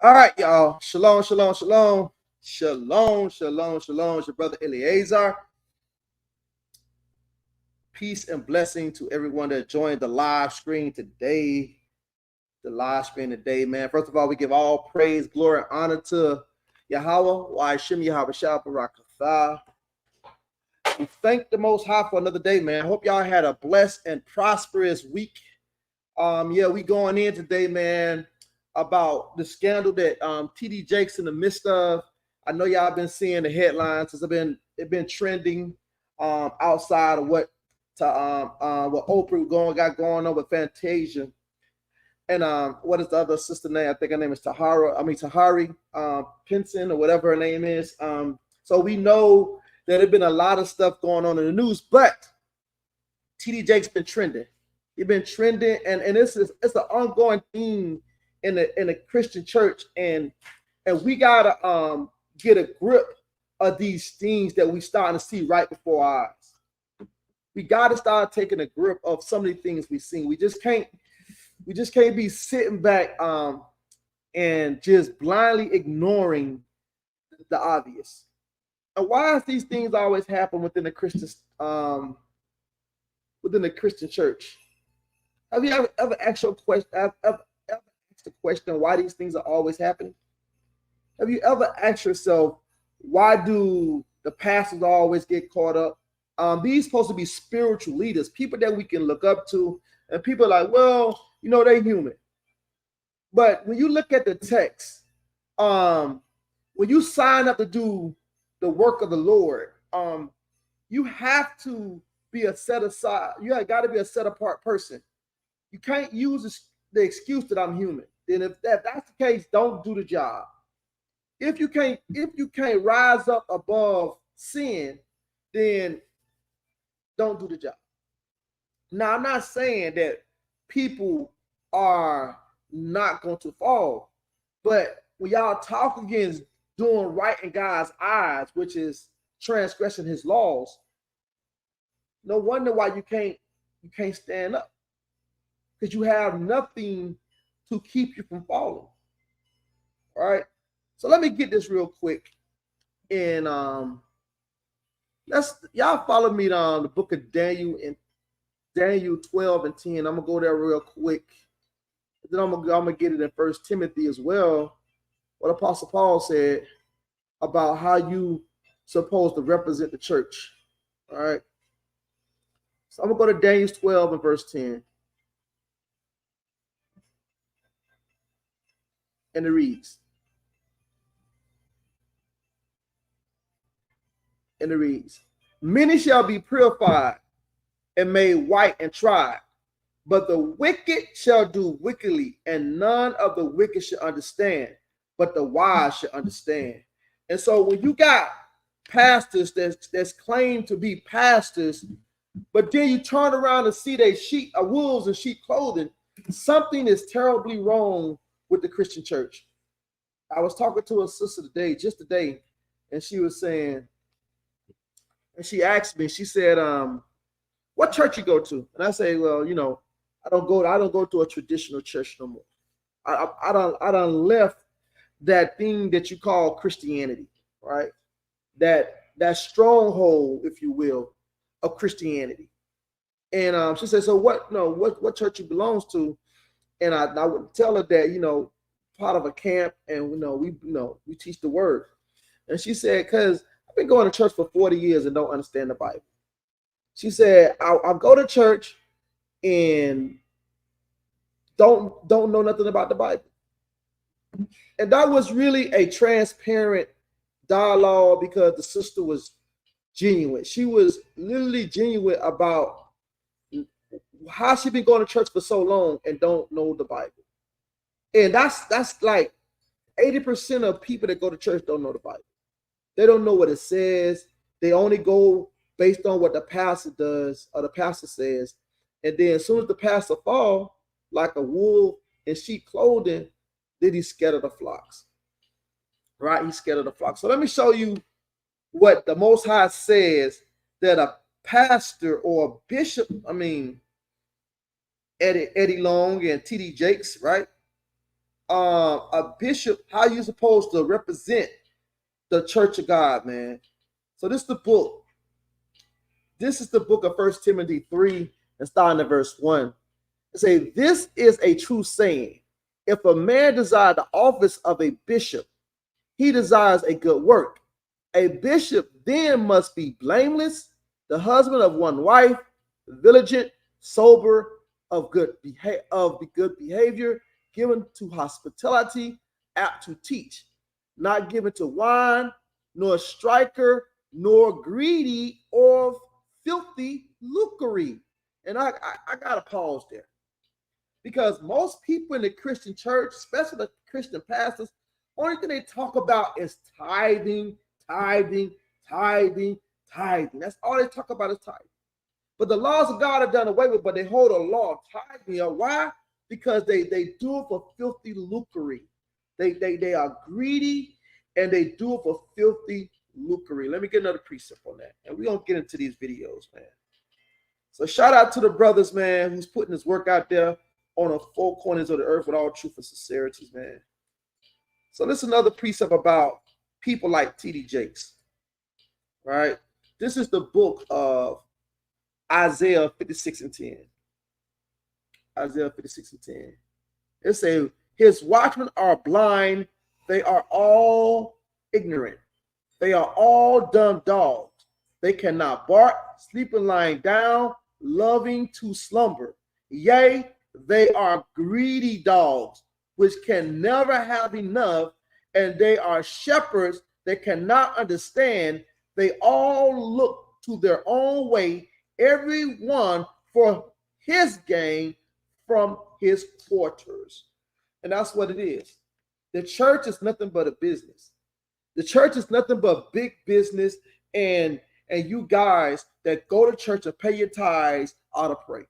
All right, y'all. Shalom, shalom, shalom. Shalom, shalom, shalom. It's your brother Eleazar. Peace and blessing to everyone that joined the live stream today. Man. First of all, we give all praise, glory, and honor to Yahweh, Wa'ashim Yahweh Shah Barakatah. We thank the Most High for another day, man. I hope y'all had a blessed and prosperous week. We going in today, man, about the scandal that TD Jakes in the midst of. I know y'all been seeing the headlines. It's been trending outside of what Oprah got going on with Fantasia. And what is the other sister name? I think her name is Tahari Pinson or whatever her name is. So we know that there's been a lot of stuff going on in the news, but TD Jakes been trending. He's been trending, and it's an ongoing theme in the Christian church, and we gotta get a grip of these things that we starting to see right before our eyes. We gotta start taking a grip of some of the things we've seen. We just can't be sitting back and just blindly ignoring the obvious. And why does these things always happen within the Christian church? Have you ever asked your question? Ever asked the question why these things are always happening? Have you ever asked yourself, why do the pastors always get caught up? These supposed to be spiritual leaders, people that we can look up to, and people are like, well, you know, they're human. But when you look at the text, when you sign up to do the work of the Lord, you have to be a set aside. You got to be a set apart person. You can't use the excuse that I'm human. Then if that's the case, don't do the job. If you can't rise up above sin, then don't do the job. Now, I'm not saying that people are not going to fall, but when y'all talk against doing right in God's eyes, which is transgressing his laws, no wonder why you can't stand up, because you have nothing to keep you from falling. All right, so let me get this real quick, and y'all follow me on the book of Daniel and Daniel 12 and 10. I'm gonna go there real quick. Then I'm gonna get it in 1 Timothy as well. What Apostle Paul said about how you supposed to represent the church. All right. So I'm gonna go to Daniel 12 and verse 10. And it reads. Many shall be purified and made white and tried, but the wicked shall do wickedly, and none of the wicked shall understand, but the wise shall understand. And so when you got pastors that's claimed to be pastors, but then you turn around and see they wolves in sheep clothing, something is terribly wrong with the Christian church. I was talking to a sister today, and she was saying, and she asked me, she said, what church you go to? And I say, well, you know, I don't go to a traditional church no more. I done left that thing that you call Christianity, right? That stronghold, if you will, of Christianity. And she said, so what church you belongs to? And I would tell her that, you know, part of a camp, and we teach the word. And she said, because I've been going to church for 40 years and don't understand the Bible. She said, I'll go to church and don't know nothing about the Bible. And that was really a transparent dialogue, because the sister was genuine. She was literally genuine about how she been going to church for so long and don't know the Bible. And that's like 80% of people that go to church don't know the Bible. They don't know what it says. They only go based on what the pastor does or the pastor says. And then as soon as the pastor fall, like a wolf in sheep clothing, then he's scared of the flocks. Right? He's scared of the flocks. So let me show you what the Most High says that a pastor or a bishop, Eddie Long and TD Jakes, right? a bishop, how you supposed to represent the church of God, man. So this is the book. This is the book of 1 Timothy 3 and starting at verse 1. It says, this is a true saying. If a man desire the office of a bishop, he desires a good work. A bishop then must be blameless, the husband of one wife, vigilant, sober, of good behavior, given to hospitality, apt to teach, not given to wine, nor striker, nor greedy, or filthy lucre. And I gotta pause there, because most people in the Christian church, especially the Christian pastors, only thing they talk about is tithing, tithing, tithing, tithing. That's all they talk about is tithing. But the laws of God are done away with, but they hold a law of tithing. Why? Because they do it for filthy lucre. They are greedy, and they do it for filthy lucre. Let me get another precept on that, and we're gonna get into these videos, man. So shout out to the brothers, man, who's putting this work out there on the four corners of the earth with all truth and sincerity, man. So this is another precept about people like T.D. Jakes, right? This is the book of Isaiah 56 and 10. Isaiah 56 and 10. It says, his watchmen are blind, they are all ignorant. They are all dumb dogs. They cannot bark, sleeping lying down, loving to slumber. Yea, they are greedy dogs, which can never have enough, and they are shepherds that cannot understand. They all look to their own way, every one for his gain from his quarters. And that's what it is. The church is nothing but a business. The church is nothing but big business, and you guys that go to church and pay your tithes ought to pray.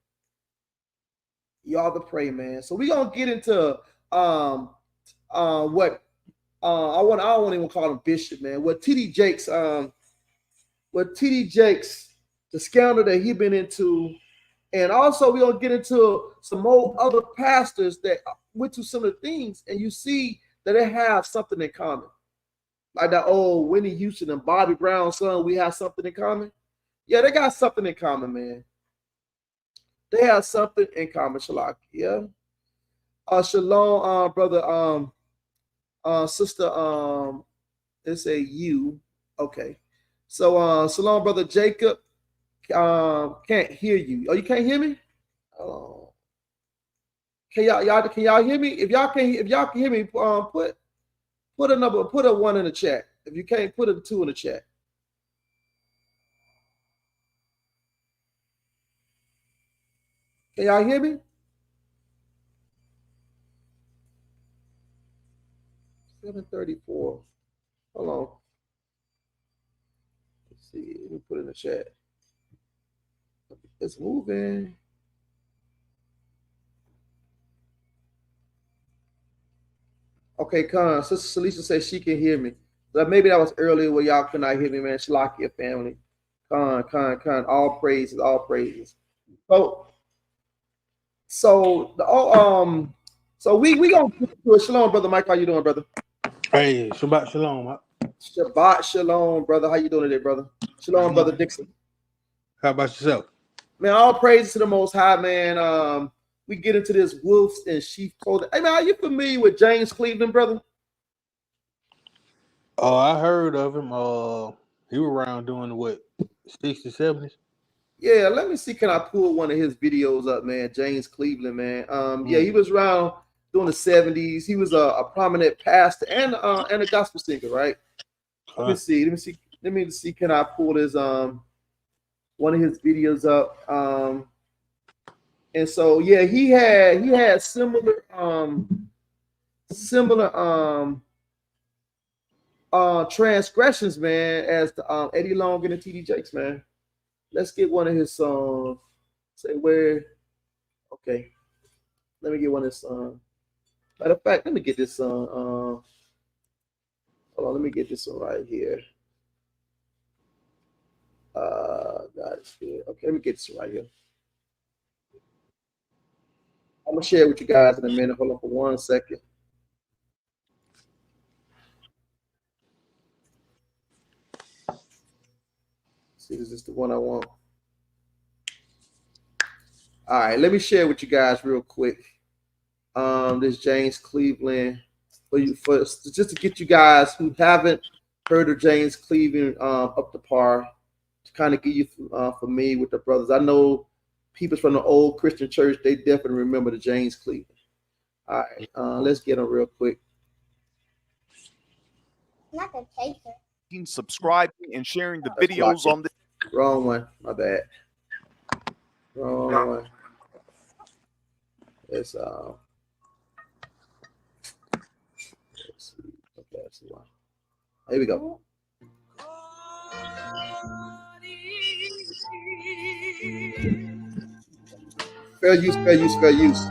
You ought to pray, man. So we're gonna get into what I don't even call him bishop, man. What T.D. Jakes, the scandal that he been into, and also we're gonna get into some more other pastors that went to some of the things, and you see that they have something in common. Like that old Whitney Houston and Bobby Brown's son, we have something in common. Yeah, they got something in common, man. They have something in common, Shalak. Yeah. Shalom, brother, sister, it's a you. Okay. So shalom, brother Jacob. Can't hear you. Oh, you can't hear me? Can y'all hear me? If y'all can hear me, put a number, put a 1 in the chat. If you can't, put a 2 in the chat. Can y'all hear me? 7:34. Hold on. Let's see. Let me put it in the chat. It's moving. Okay, Con. Sister Salisha says she can hear me. But maybe that was earlier where y'all could not hear me, man. Shalakia family. Con. All praises, all praises. So we gonna do a shalom, brother Mike. How you doing, brother? Hey, Shabbat Shalom. Shabbat Shalom, brother. How you doing today, brother? Shalom, brother Dixon. How about yourself? Man, all praise to the Most High, man. We get into this wolves and sheep clothing. Hey, man, are you familiar with James Cleveland, brother? Oh, I heard of him. He was around doing what, 60s, 70s? Yeah, let me see. Can I pull one of his videos up, man? James Cleveland, man. Yeah, he was around during the 70s. He was a prominent pastor and a gospel singer, right? Let me see. Can I pull his one of his videos up? And so yeah, he had similar transgressions, man, as the Eddie Long and the T.D. Jakes, man. Let's get one of his songs. Say where? Okay, let me get one of his songs. Matter of fact, let me get this song. Hold on, let me get this one right here. God is good. Okay, let me get this one right here. I'm gonna share it with you guys in a minute. Hold on for 1 second. See, is this the one I want? All right, let me share with you guys real quick. This James Cleveland for just to get you guys who haven't heard of James Cleveland up to par, to kind of get you familiar with the brothers. I know people from the old Christian church, they definitely remember the James Cleveland. All right, let's get them real quick. Not the taker. Subscribing and sharing the videos on the wrong one. My bad. Wrong one. It's let's see. Okay, that's the one. Here we go. Fair use, fair use, fair use.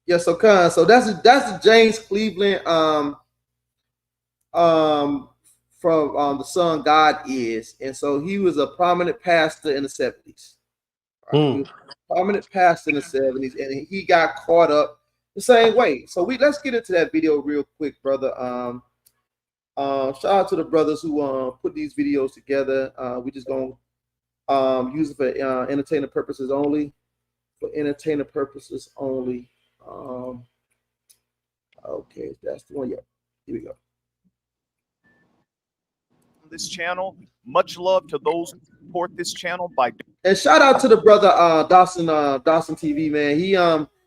Yeah, so that's the James Cleveland from the song God Is, and so he was a prominent pastor in the 70s. Right? He was a prominent pastor in the 70s, and he got caught up the same way. So let's get into that video real quick, brother. Shout out to the brothers who put these videos together. We just gonna use it for entertainment purposes only. For entertainment purposes only. Okay, that's the one. Yeah, here we go. This channel, much love to those who support this channel by. And shout out to the brother Dawson TV, man.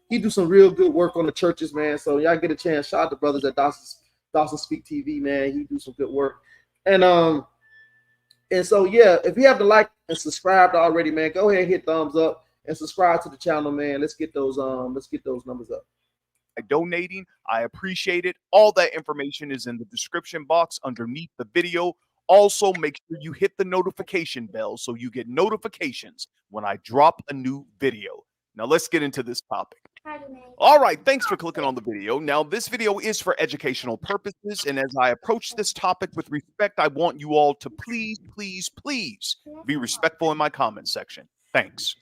He do some real good work on the churches, man. So y'all get a chance. Shout out to brothers at Dawson Speak TV, man. He do some good work. And so yeah, if you haven't liked and subscribed already, man, go ahead and hit thumbs up and subscribe to the channel, man. Let's get those numbers up. By donating, I appreciate it. All that information is in the description box underneath the video. Also, make sure you hit the notification bell so you get notifications when I drop a new video. Now let's get into this topic. All right, thanks for clicking on the video. Now, this video is for educational purposes, and as I approach this topic with respect, I want you all to please, please, please be respectful in my comment section. Thanks.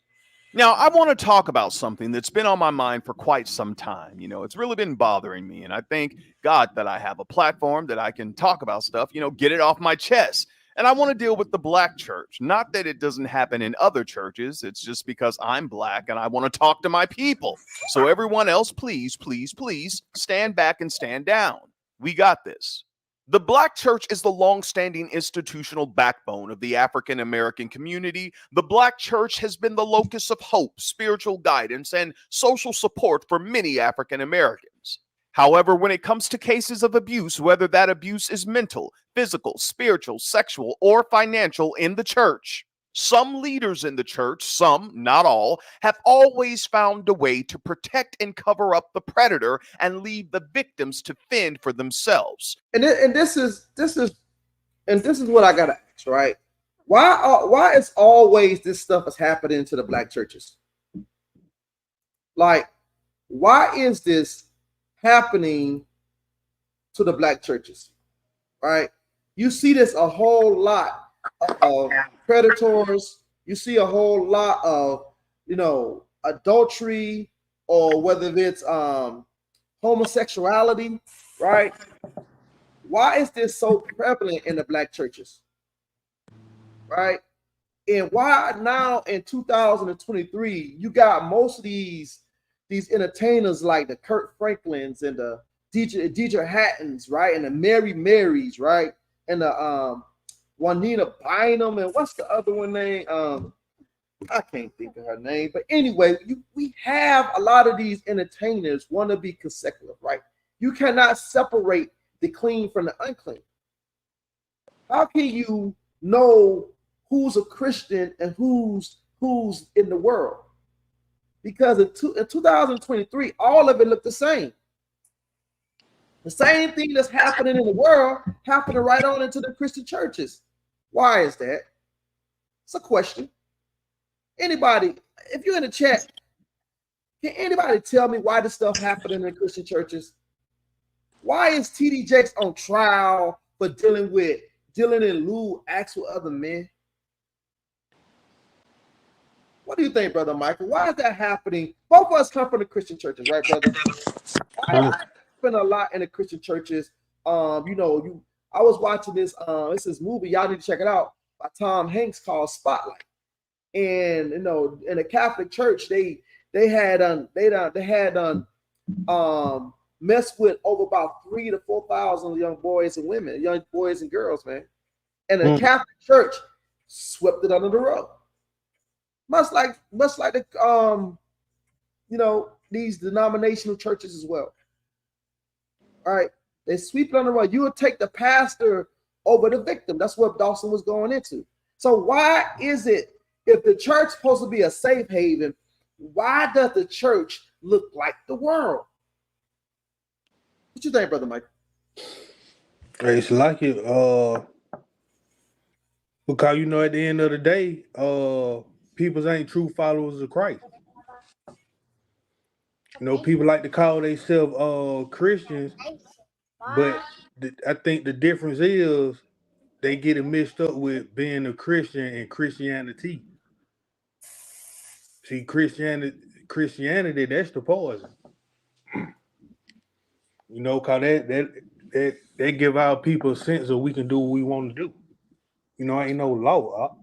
Now, I want to talk about something that's been on my mind for quite some time. You know, it's really been bothering me, and I thank God that I have a platform that I can talk about stuff, you know, get it off my chest. And I want to deal with the black church. Not that it doesn't happen in other churches. It's just because I'm black and I want to talk to my people. So everyone else, please, please, please stand back and stand down. We got this. The black church is the long-standing institutional backbone of the African American community. The black church has been the locus of hope, spiritual guidance, and social support for many African Americans. However, when it comes to cases of abuse, whether that abuse is mental, physical, spiritual, sexual, or financial in the church, some leaders in the church, some, not all, have always found a way to protect and cover up the predator and leave the victims to fend for themselves. And this is what I gotta ask, right? Why is always this stuff is happening to the black churches? Like, why is this happening to the black churches? Right? You see this a whole lot of predators. You see a whole lot of, you know, adultery, or whether it's homosexuality, right? Why is this so prevalent in the black churches, right? And why now in 2023 you got most of these entertainers like the Kurt Franklins and the DJ Hattons, right, and the Mary Marys, right, and the Juanita Bynum, and what's the other one name? I can't think of her name, but anyway, we have a lot of these entertainers want to be consecutive, right? You cannot separate the clean from the unclean. How can you know who's a Christian and who's in the world? Because in 2023, all of it looked the same. The same thing that's happening in the world happening right on into the Christian churches. Why is that? It's a question. Anybody, if you're in the chat, can anybody tell me why this stuff happening in Christian churches? Why is TD Jakes on trial for dealing with Dylan and Lou acts with other men? What do you think, Brother Michael? Why is that happening? Both of us come from the Christian churches, right, brother? Why happen a lot in the Christian churches? I was watching this. It's this movie. Y'all need to check it out by Tom Hanks called Spotlight. And in the Catholic Church, they had messed with over about 3,000 to 4,000 young boys and women, young boys and girls, man. And the Catholic Church swept it under the rug. Much like the these denominational churches as well. All right, they sweep it under the rug. You would take the pastor over the victim. That's what Dawson was going into. So why is it, if the church is supposed to be a safe haven, why does the church look like the world? What you think, Brother Mike? It's like it, because at the end of the day, people ain't true followers of Christ. People like to call themselves Christians, but I think the difference is they get it mixed up with being a Christian and Christianity. See, Christianity, that's the poison. Cause that give our people a sense of we can do what we want to do. Ain't no law.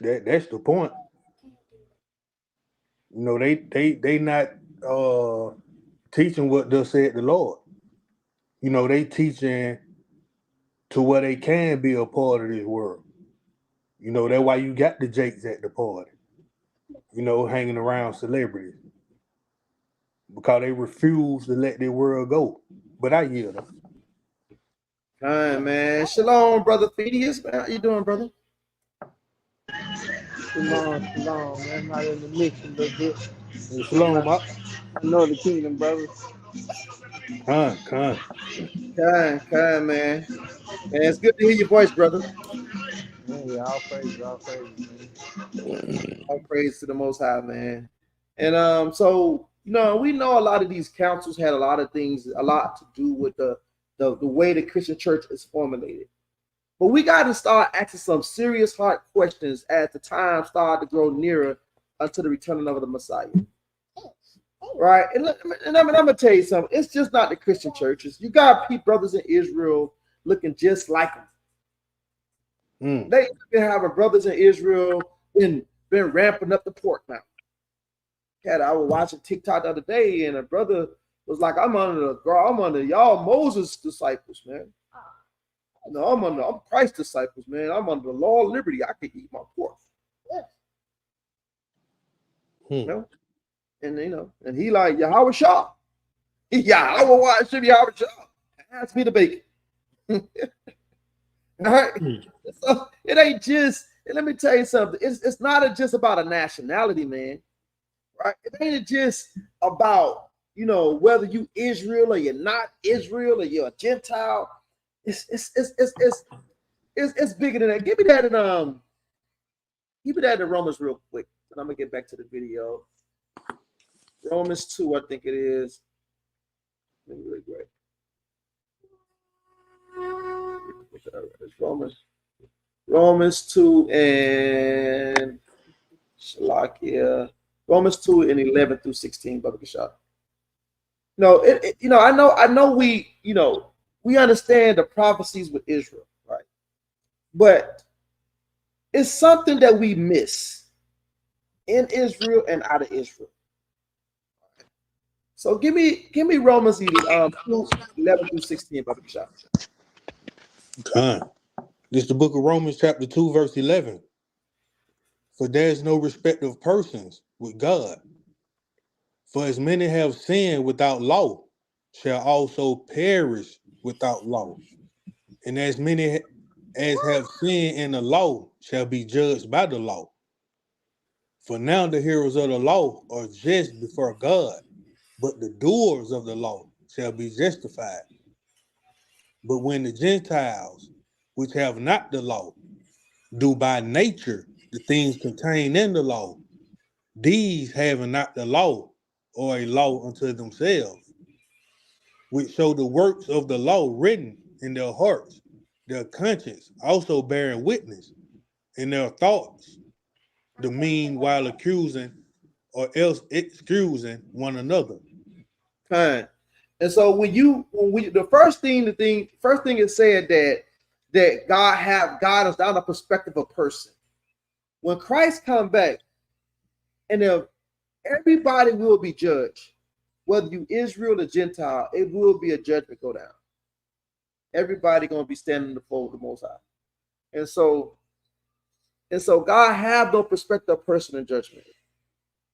That's the point. They not teaching what thus said the Lord. They teaching to where they can be a part of this world. That's why you got the Jakes at the party. Hanging around celebrities. Because they refuse to let their world go. But I yield them. All right, man. Shalom, Brother Phineas. How you doing, brother? Shalom, man. Not in the mix a little bit. Shalom, Mark. I know the kingdom, brother. Kind, man. Man, it's good to hear your voice, brother. Yeah, all praise, man. All praise to the Most High, man. And so we know a lot of these councils had a lot of things, a lot to do with the way the Christian church is formulated. But we got to start asking some serious hard questions as the time started to grow nearer unto the returning of the Messiah. Right? And I'm going to tell you something. It's just not the Christian churches. You got brothers in Israel looking just like them. They been having brothers in Israel been ramping up the pork now. I was watching TikTok the other day, and a brother was like, I'm under y'all Moses disciples, man. I'm Christ disciples, man. I'm under the law of liberty. I can eat my pork. And he like Yahweh Shah. Yahweh, why should Yahweh Shah? Ask me to bake it. All right. So it ain't just, and let me tell you something. It's not just about a nationality, man. Right? It ain't just about whether you Israel or you're not Israel or you're a Gentile. It's bigger than that. Give me that in Romans real quick, and I'm gonna get back to the video. Romans 2, I think it is. Really great. It's Romans 2 and Shalakia. Romans 2 and 11 through 16, Brother Kashad. I know we understand the prophecies with Israel, right? But it's something that we miss in Israel and out of Israel. So give me Romans 2, 11 through 16, Brother Kashad. This is the book of Romans, chapter 2, verse 11. For there is no respect of persons with God. For as many have sinned without law, shall also perish without law. And as many as have sinned in the law shall be judged by the law. For now the hearers of the law are just before God, but the doers of the law shall be justified. But when the Gentiles, which have not the law, do by nature the things contained in the law, these having not the law or a law unto themselves, which show the works of the law written in their hearts, their conscience also bearing witness in their thoughts, the meanwhile accusing or else excusing one another. Kind. And so the first thing it said that God is not a perspective of person. When Christ come back, and if everybody will be judged, whether you Israel or Gentile, it will be a judgment go down. Everybody gonna be standing before the Most High, and so God have no perspective of person in judgment,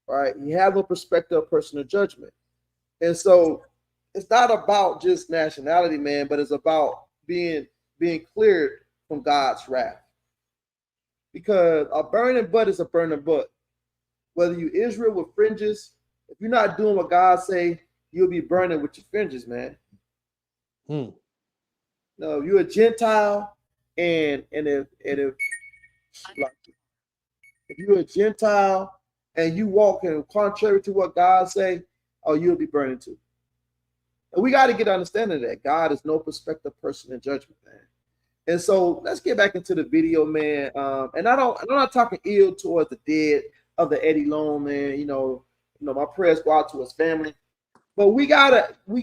right? He have no perspective of person in judgment, and so it's not about just nationality, man, but it's about being cleared from God's wrath. Because a burning butt is a burning butt. Whether you Israel with fringes, if you're not doing what God say, you'll be burning with your fringes, man. No, if you're a Gentile, and if you're a Gentile and you walk in contrary to what God say, oh, you'll be burning too. And we got to get understanding that God is no perspective person in judgment, man. And so let's get back into the video, man. And I'm not talking ill towards the dead of the Eddie Long, man. You know, my prayers go out to his family. But we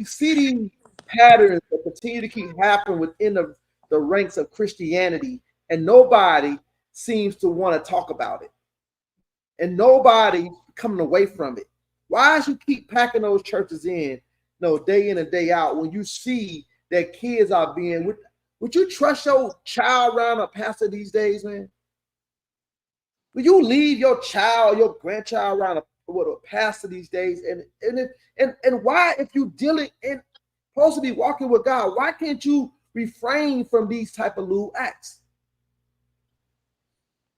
see these patterns that continue to keep happening within the ranks of Christianity, and nobody seems to want to talk about it. And nobody coming away from it. Why should you keep packing those churches in, day in and day out, when you see that kids are being, would you trust your child around a pastor these days, man? Would you leave your child, your grandchild around with a pastor these days? And why, if you dealing and supposed to be walking with God, why can't you refrain from these type of little acts?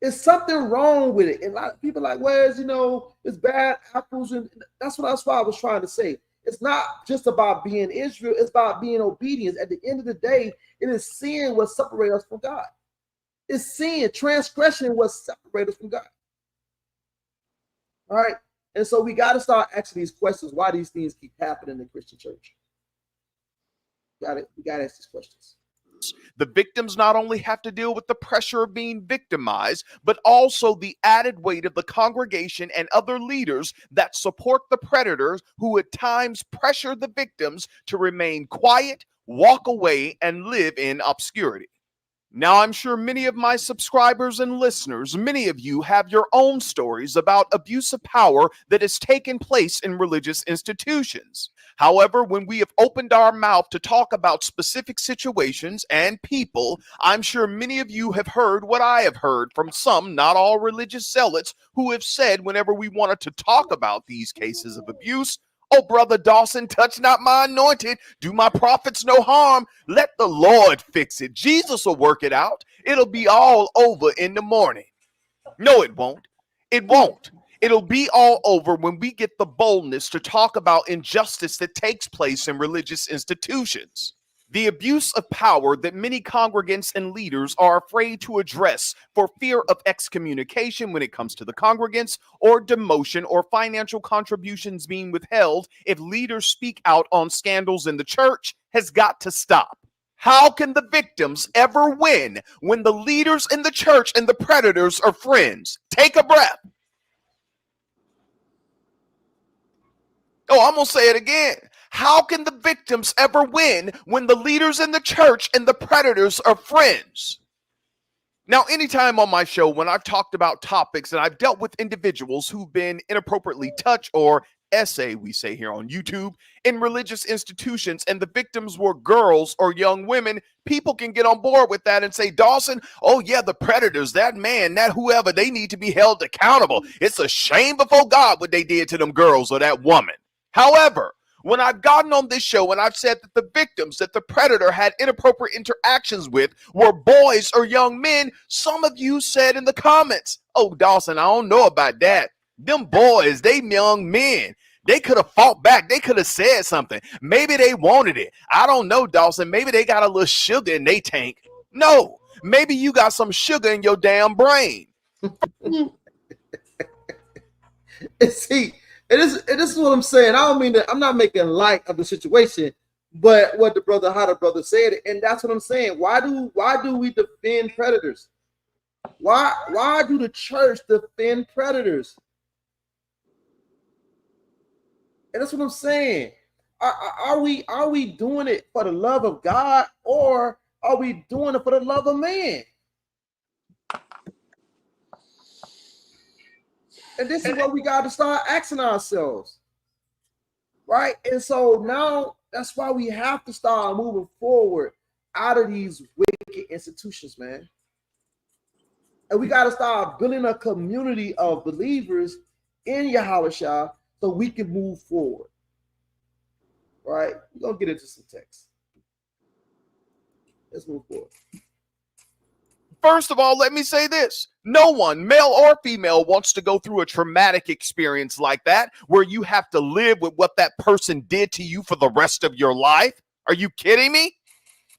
There's something wrong with it. And a lot of people are like, well, it's bad apples. And that's what I was trying to say. It's not just about being Israel. It's about being obedience. At the end of the day, it is sin what separates us from God. It's sin, transgression what separates us from God. All right. And so we got to start asking these questions, why these things keep happening in the Christian church. We got to ask these questions. The victims not only have to deal with the pressure of being victimized, but also the added weight of the congregation and other leaders that support the predators who at times pressure the victims to remain quiet, walk away, and live in obscurity. Now, I'm sure many of my subscribers and listeners, many of you have your own stories about abuse of power that has taken place in religious institutions. However, when we have opened our mouth to talk about specific situations and people, I'm sure many of you have heard what I have heard from some, not all religious zealots, who have said whenever we wanted to talk about these cases of abuse, "Oh, Brother Dawson, touch not my anointed. Do my prophets no harm. Let the Lord fix it. Jesus will work it out. It'll be all over in the morning." No, it won't. It won't. It'll be all over when we get the boldness to talk about injustice that takes place in religious institutions. The abuse of power that many congregants and leaders are afraid to address for fear of excommunication when it comes to the congregants, or demotion or financial contributions being withheld if leaders speak out on scandals in the church, has got to stop. How can the victims ever win when the leaders in the church and the predators are friends? Take a breath. Oh, I'm going to say it again. How can the victims ever win when the leaders in the church and the predators are friends? Now, anytime on my show, when I've talked about topics and I've dealt with individuals who've been inappropriately touched, or essay, we say here on YouTube, in religious institutions, and the victims were girls or young women, people can get on board with that and say, Dawson, oh yeah, the predators, that man, that whoever, they need to be held accountable. It's a shame before God what they did to them girls or that woman. However, when I've gotten on this show and I've said that the victims that the predator had inappropriate interactions with were boys or young men, some of you said in the comments, oh, Dawson, I don't know about that. Them boys, they young men. They could have fought back. They could have said something. Maybe they wanted it. I don't know, Dawson. Maybe they got a little sugar in their tank. No, maybe you got some sugar in your damn brain. And see, this is what I'm saying. I don't mean that I'm not making light of the situation, but what how the brother said it, and that's what I'm saying. Why do we defend predators? Why do the church defend predators? And that's what I'm saying. Are we doing it for the love of God, or are we doing it for the love of man? And this is what we got to start asking ourselves, right? And so now that's why we have to start moving forward out of these wicked institutions, man. And we got to start building a community of believers in Yahushua so we can move forward. Right? We're going to get into some text. Let's move forward. First of all, let me say this. No one, male or female, wants to go through a traumatic experience like that where you have to live with what that person did to you for the rest of your life. Are you kidding me?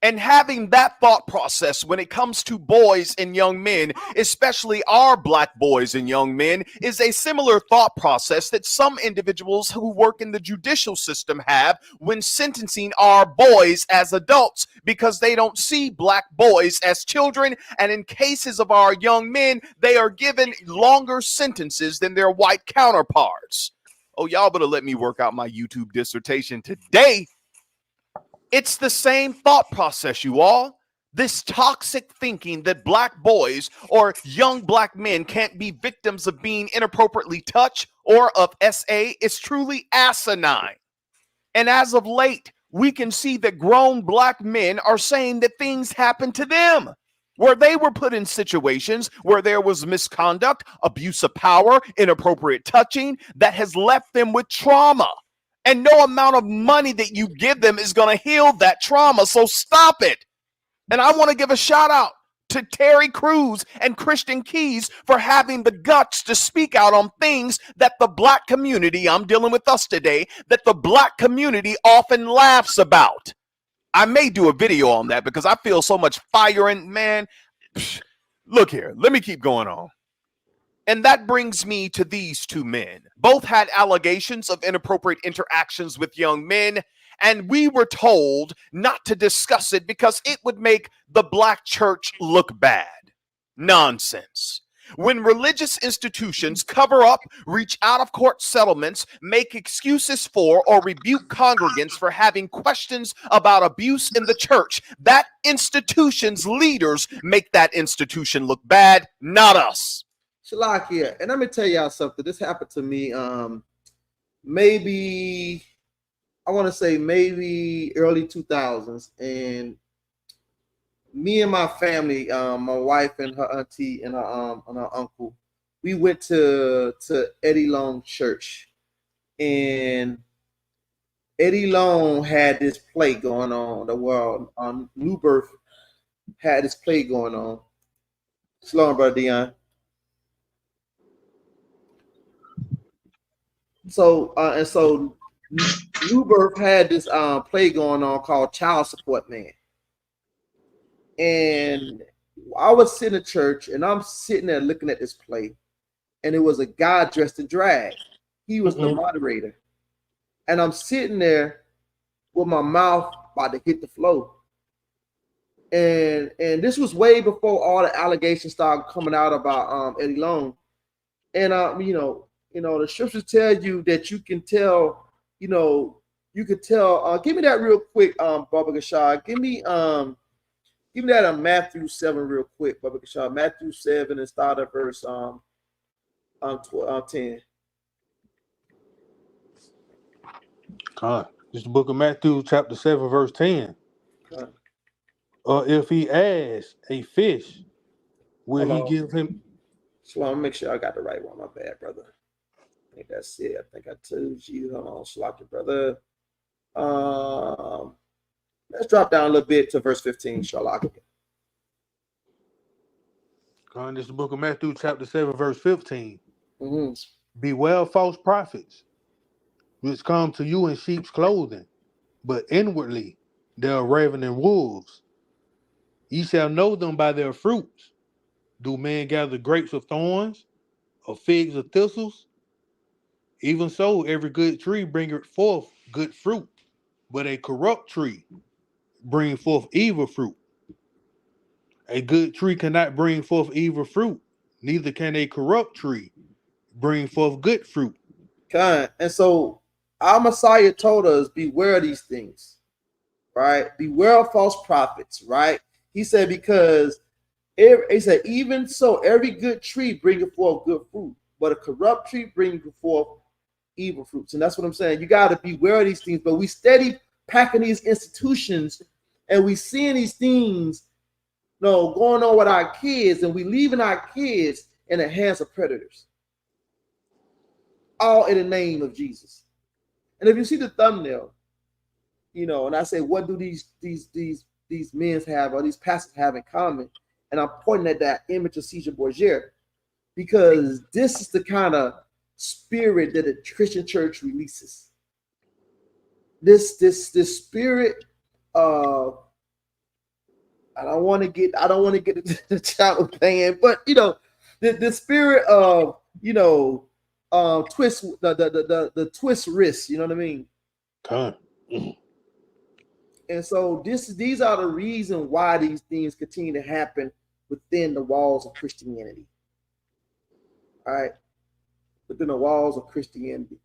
And having that thought process when it comes to boys and young men, especially our black boys and young men, is a similar thought process that some individuals who work in the judicial system have when sentencing our boys as adults, because they don't see black boys as children. And in cases of our young men, they are given longer sentences than their white counterparts. Oh, y'all better let me work out my YouTube dissertation today. It's the same thought process, you all. This toxic thinking that black boys or young black men can't be victims of being inappropriately touched or of SA is truly asinine. And as of late, we can see that grown black men are saying that things happen to them, where they were put in situations where there was misconduct, abuse of power, inappropriate touching that has left them with trauma. And no amount of money that you give them is going to heal that trauma. So stop it. And I want to give a shout out to Terry Crews and Christian Keys for having the guts to speak out on things that the black community, I'm dealing with us today, that the black community often laughs about. I may do a video on that because I feel so much fire in, man. Look here, let me keep going on. And that brings me to these two men. Both had allegations of inappropriate interactions with young men, and we were told not to discuss it because it would make the black church look bad. Nonsense. When religious institutions cover up, reach out of court settlements, make excuses for, or rebuke congregants for having questions about abuse in the church, that institution's leaders make that institution look bad, not us. Shalakia, and let me tell y'all something. This happened to me maybe early 2000s, and me and my family, my wife and her auntie and her uncle, we went to Eddie Long Church, and Eddie Long had this play going on. The world on New Birth had this play going on. Slow on, brother Dion. So New Birth had this play going on called Child Support Man. And I was sitting in church, and I'm sitting there looking at this play, and it was a guy dressed in drag. He was the moderator. And I'm sitting there with my mouth about to hit the floor. And this was way before all the allegations started coming out about Eddie Long. And the scriptures tell you that you can tell, you could tell. Give me that real quick, Baba Gashad. Give me that on Matthew 7 real quick, Baba Gashad. Matthew 7 and start at verse 10. This is the book of Matthew, chapter 7, verse 10. If he asks a fish, will he give him? Shalom, make sure I got the right one. My bad, brother. I think that's it. I think I told you. Hold on, Shalaki, brother. Let's drop down a little bit to verse 15, Shalaki. This is the book of Matthew, chapter 7, verse 15. Beware false prophets, which come to you in sheep's clothing, but inwardly they are ravening wolves. Ye shall know them by their fruits. Do men gather grapes of thorns, or figs of thistles? Even so, every good tree bringeth forth good fruit, but a corrupt tree bring forth evil fruit. A good tree cannot bring forth evil fruit, neither can a corrupt tree bring forth good fruit. Kind. And so our Messiah told us, beware of these things, right? Beware of false prophets, right? He said, because he said, even so, every good tree bringeth forth good fruit, but a corrupt tree bringeth forth evil fruits. And that's what I'm saying. You got to beware of these things, but we steady packing these institutions, and we seeing these things, going on with our kids, and we leaving our kids in the hands of predators, all in the name of Jesus. And if you see the thumbnail, and I say, what do these men have, or these pastors have in common? And I'm pointing at that image of Caesar Borgia, because this is the kind of spirit that the Christian church releases. This spirit of, I don't want to get into the child playing, but the spirit of twist, the twist wrist, you know what I mean? And so these are the reason why these things continue to happen within the walls of Christianity. All right, within the walls of Christianity.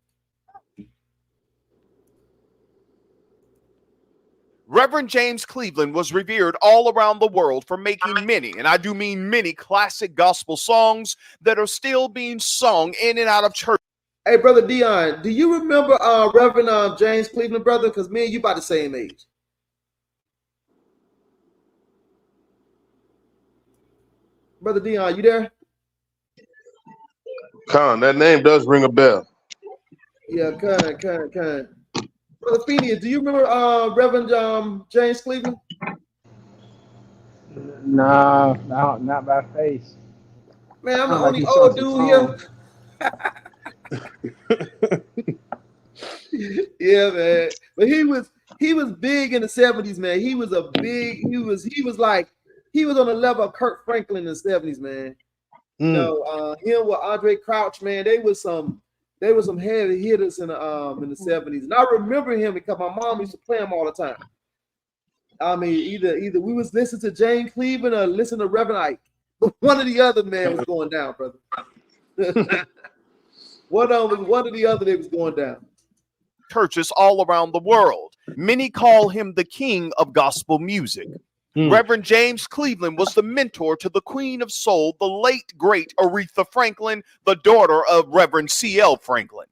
Reverend James Cleveland was revered all around the world for making many, and I do mean many, classic gospel songs that are still being sung in and out of church. Hey, Brother Dion, do you remember Reverend James Cleveland, brother? Because me and you about the same age. Brother Dion, you there? Con, that name does ring a bell. Yeah, kind. Brother Phineas, do you remember Reverend James Cleveland? No, not by face. Man, I'm the Sound like only he old sung dude here. Yeah, man. But he was big in the 70s, man. He was on the level of Kurt Franklin in the 70s, man. Him with Andre Crouch, man, they was some heavy hitters in the 70s. And I remember him because my mom used to play him all the time. I mean, either we was listening to James Cleveland or listening to Reverend Ike. But one of the other man was going down, brother. One of the other they was going down. Churches all around the world. Many call him the king of gospel music. Reverend James Cleveland was the mentor to the Queen of Soul, the late, great Aretha Franklin, the daughter of Reverend C.L. Franklin.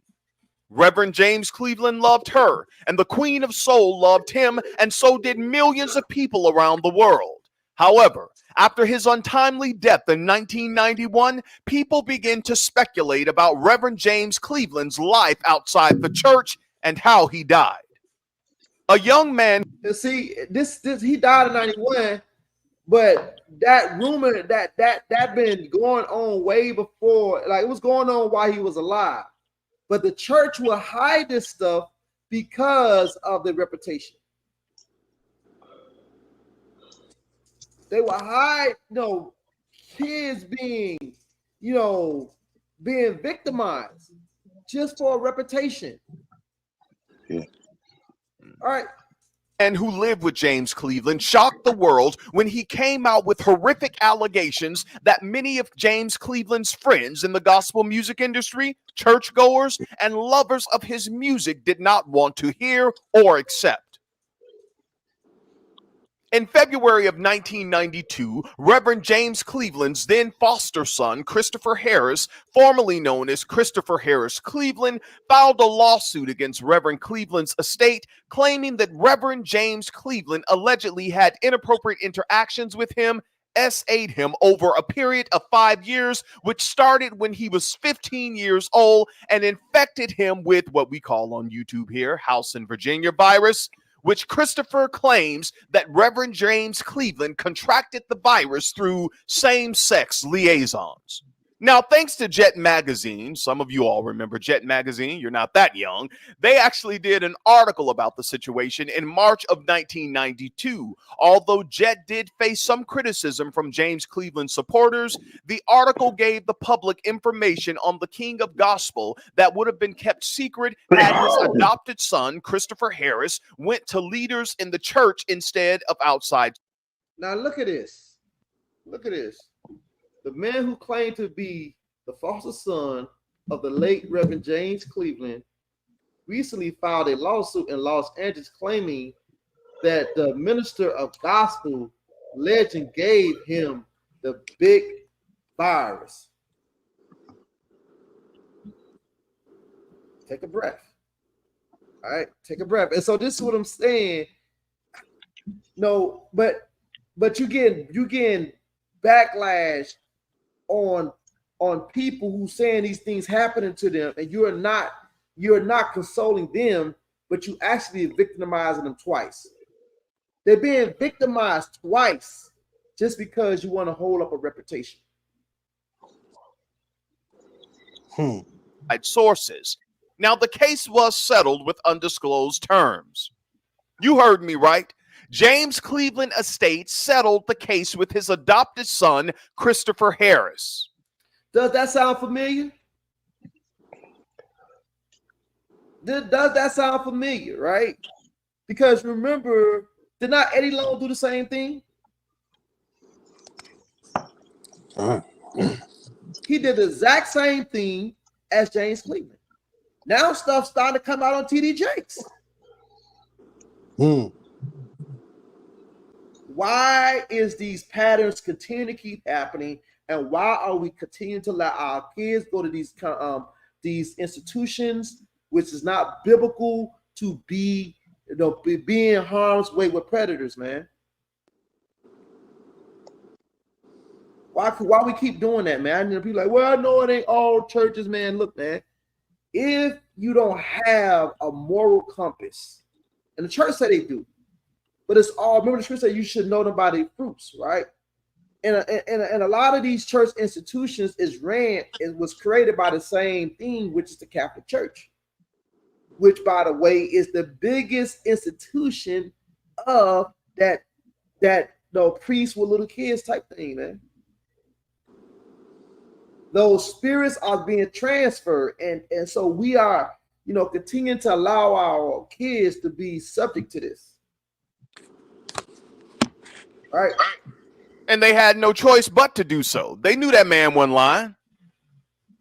Reverend James Cleveland loved her, and the Queen of Soul loved him, and so did millions of people around the world. However, after his untimely death in 1991, people begin to speculate about Reverend James Cleveland's life outside the church and how he died. A young man. See, this he died in 91, but that rumor that been going on way before, like it was going on while he was alive. But the church will hide this stuff because of the reputation. They will hide, kids being victimized just for a reputation. Yeah. All right. And who lived with James Cleveland shocked the world when he came out with horrific allegations that many of James Cleveland's friends in the gospel music industry, churchgoers, and lovers of his music did not want to hear or accept. In February of 1992, Reverend James Cleveland's then foster son, Christopher Harris, formerly known as Christopher Harris Cleveland, filed a lawsuit against Reverend Cleveland's estate, claiming that Reverend James Cleveland allegedly had inappropriate interactions with him, SA'd him over a period of 5 years, which started when he was 15 years old and infected him with what we call on YouTube here, House in Virginia virus, which Christopher claims that Reverend James Cleveland contracted the virus through same-sex liaisons. Now, thanks to Jet Magazine, some of you all remember Jet Magazine, you're not that young, they actually did an article about the situation in March of 1992. Although Jet did face some criticism from James Cleveland supporters, the article gave the public information on the King of Gospel that would have been kept secret had his adopted son, Christopher Harris, went to leaders in the church instead of outside. Now look at this. Look at this. The man who claimed to be the foster son of the late Reverend James Cleveland recently filed a lawsuit in Los Angeles claiming that the minister of gospel legend gave him the big virus. Take a breath. All right, take a breath. And so this is what I'm saying. No, but you getting backlash on people who saying these things happening to them, and you're not consoling them, but you actually victimizing them twice. They're being victimized twice just because you want to hold up a reputation. Sources. Now, the case was settled with undisclosed terms. You heard me right. James Cleveland Estate settled the case with his adopted son, Christopher Harris. Does that sound familiar? Does that sound familiar, right? Because remember, did not Eddie Long do the same thing? He did the exact same thing as James Cleveland. Now stuff's starting to come out on TD Jakes. Why is these patterns continue to keep happening, and why are we continuing to let our kids go to these institutions, which is not biblical, to be in harm's way with predators, man? Why we keep doing that, man? And people like, well, I know it ain't all churches, man. Look, man, if you don't have a moral compass, and the church said they do, but it's all, remember the scripture said you should know them by their fruits, right? And a lot of these church institutions was created by the same thing, which is the Catholic Church, which, by the way, is the biggest institution of that priests with little kids type thing, man. Those spirits are being transferred, and so we are, continuing to allow our kids to be subject to this. Right. And they had no choice but to do so. They knew that man wasn't lying.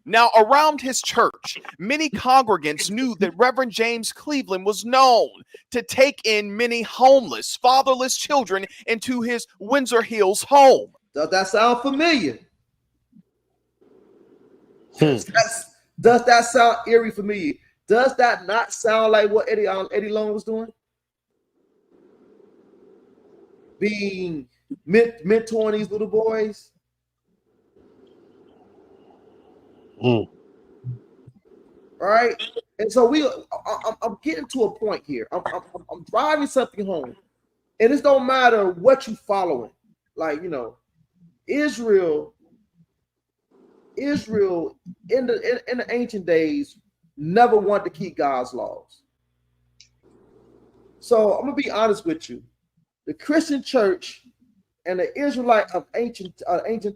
Now, around his church, many congregants knew that Reverend James Cleveland was known to take in many homeless, fatherless children into his Windsor Hills home. Does that sound familiar? Does that sound eerie familiar? Does that not sound like what Eddie Long was doing? Being mentoring these little boys. Right, and so I'm getting to a point here. I'm driving something home, and it don't matter what you following. Like, Israel in the ancient days never wanted to keep God's laws. So I'm gonna be honest with you. The Christian church and the Israelite of ancient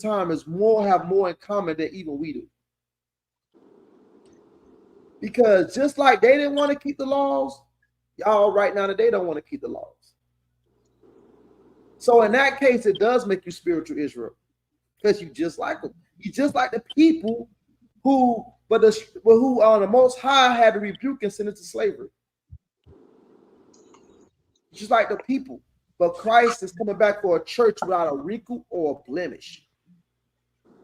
time have more in common than even we do. Because just like they didn't want to keep the laws, y'all right now today don't want to keep the laws. So in that case, it does make you spiritual Israel, because you just like them. You just like the people who on the Most High had to rebuke and send into slavery. Just like the people. But Christ is coming back for a church without a wrinkle or a blemish.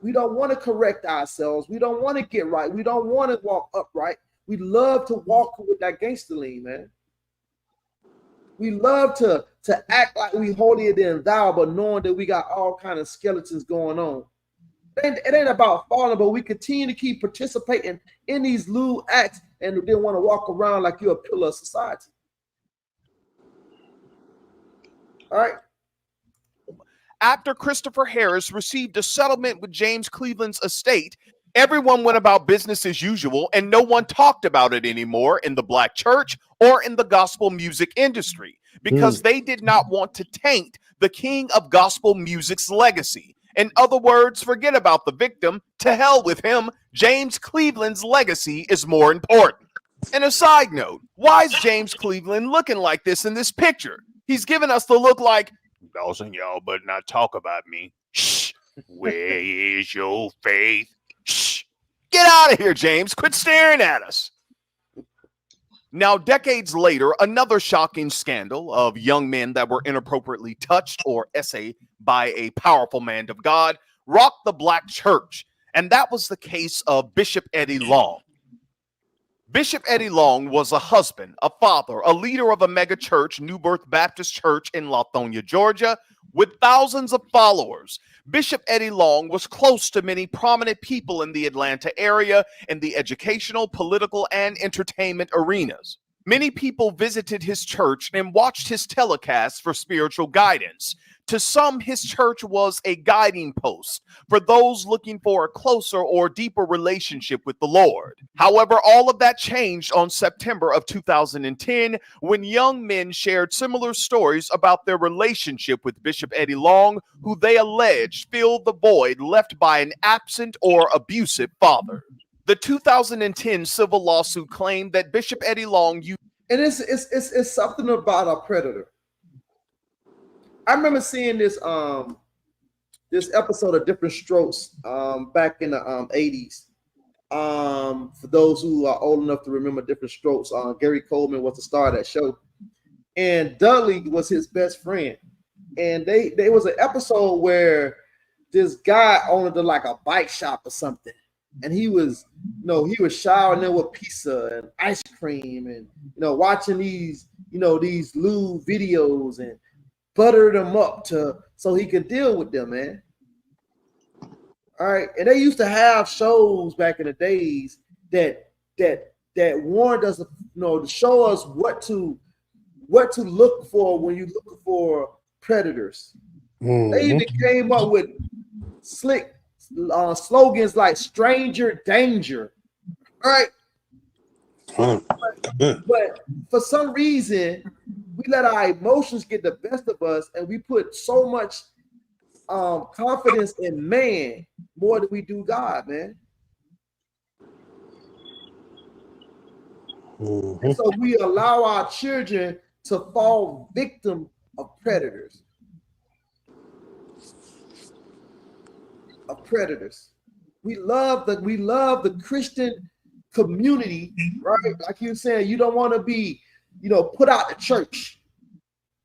We don't want to correct ourselves. We don't want to get right. We don't want to walk upright. We love to walk with that gangster lean, man. We love to act like we holier than thou, but knowing that we got all kind of skeletons going on. It ain't about falling, but we continue to keep participating in these lewd acts and then want to walk around like you're a pillar of society. All right. after Christopher Harris received a settlement with James Cleveland's estate, everyone went about business as usual, and no one talked about it anymore in the black church or in the gospel music industry because they did not want to taint the king of gospel music's legacy. In other words, forget about the victim. To hell with him. James Cleveland's legacy is more important. And a side note, why is James Cleveland looking like this in this picture? He's giving us the look like, Dawson, y'all better not talk about me. Shh. Where is your faith? Shh. Get out of here, James. Quit staring at us. Now, decades later, another shocking scandal of young men that were inappropriately touched or essayed by a powerful man of God rocked the black church, and that was the case of Bishop Eddie Long. Bishop Eddie Long was a husband, a father, a leader of a mega church, New Birth Baptist Church in Lithonia, Georgia, with thousands of followers. Bishop Eddie Long was close to many prominent people in the Atlanta area in the educational, political, and entertainment arenas. Many people visited his church and watched his telecasts for spiritual guidance. To some, his church was a guiding post for those looking for a closer or deeper relationship with the Lord. However, all of that changed on September of 2010 when young men shared similar stories about their relationship with Bishop Eddie Long, who they alleged filled the void left by an absent or abusive father. The 2010 civil lawsuit claimed that Bishop Eddie Long used... And it's something about a predator. I remember seeing this this episode of Different Strokes back in the 80s. For those who are old enough to remember Different Strokes, Gary Coleman was the star of that show, and Dudley was his best friend. And there was an episode where this guy owned like a bike shop or something, and he was showering them with pizza and ice cream, and watching these these lewd videos and butter them up so he could deal with them, man. All right, and they used to have shows back in the days that warned us, to show us what to look for when you look for predators. They even came up with slick slogans like "Stranger Danger." All right, but for some reason, we let our emotions get the best of us, and we put so much confidence in man more than we do God, man. And so we allow our children to fall victim of predators. We love the Christian community, right? Like you were saying, you don't want to be put out the church,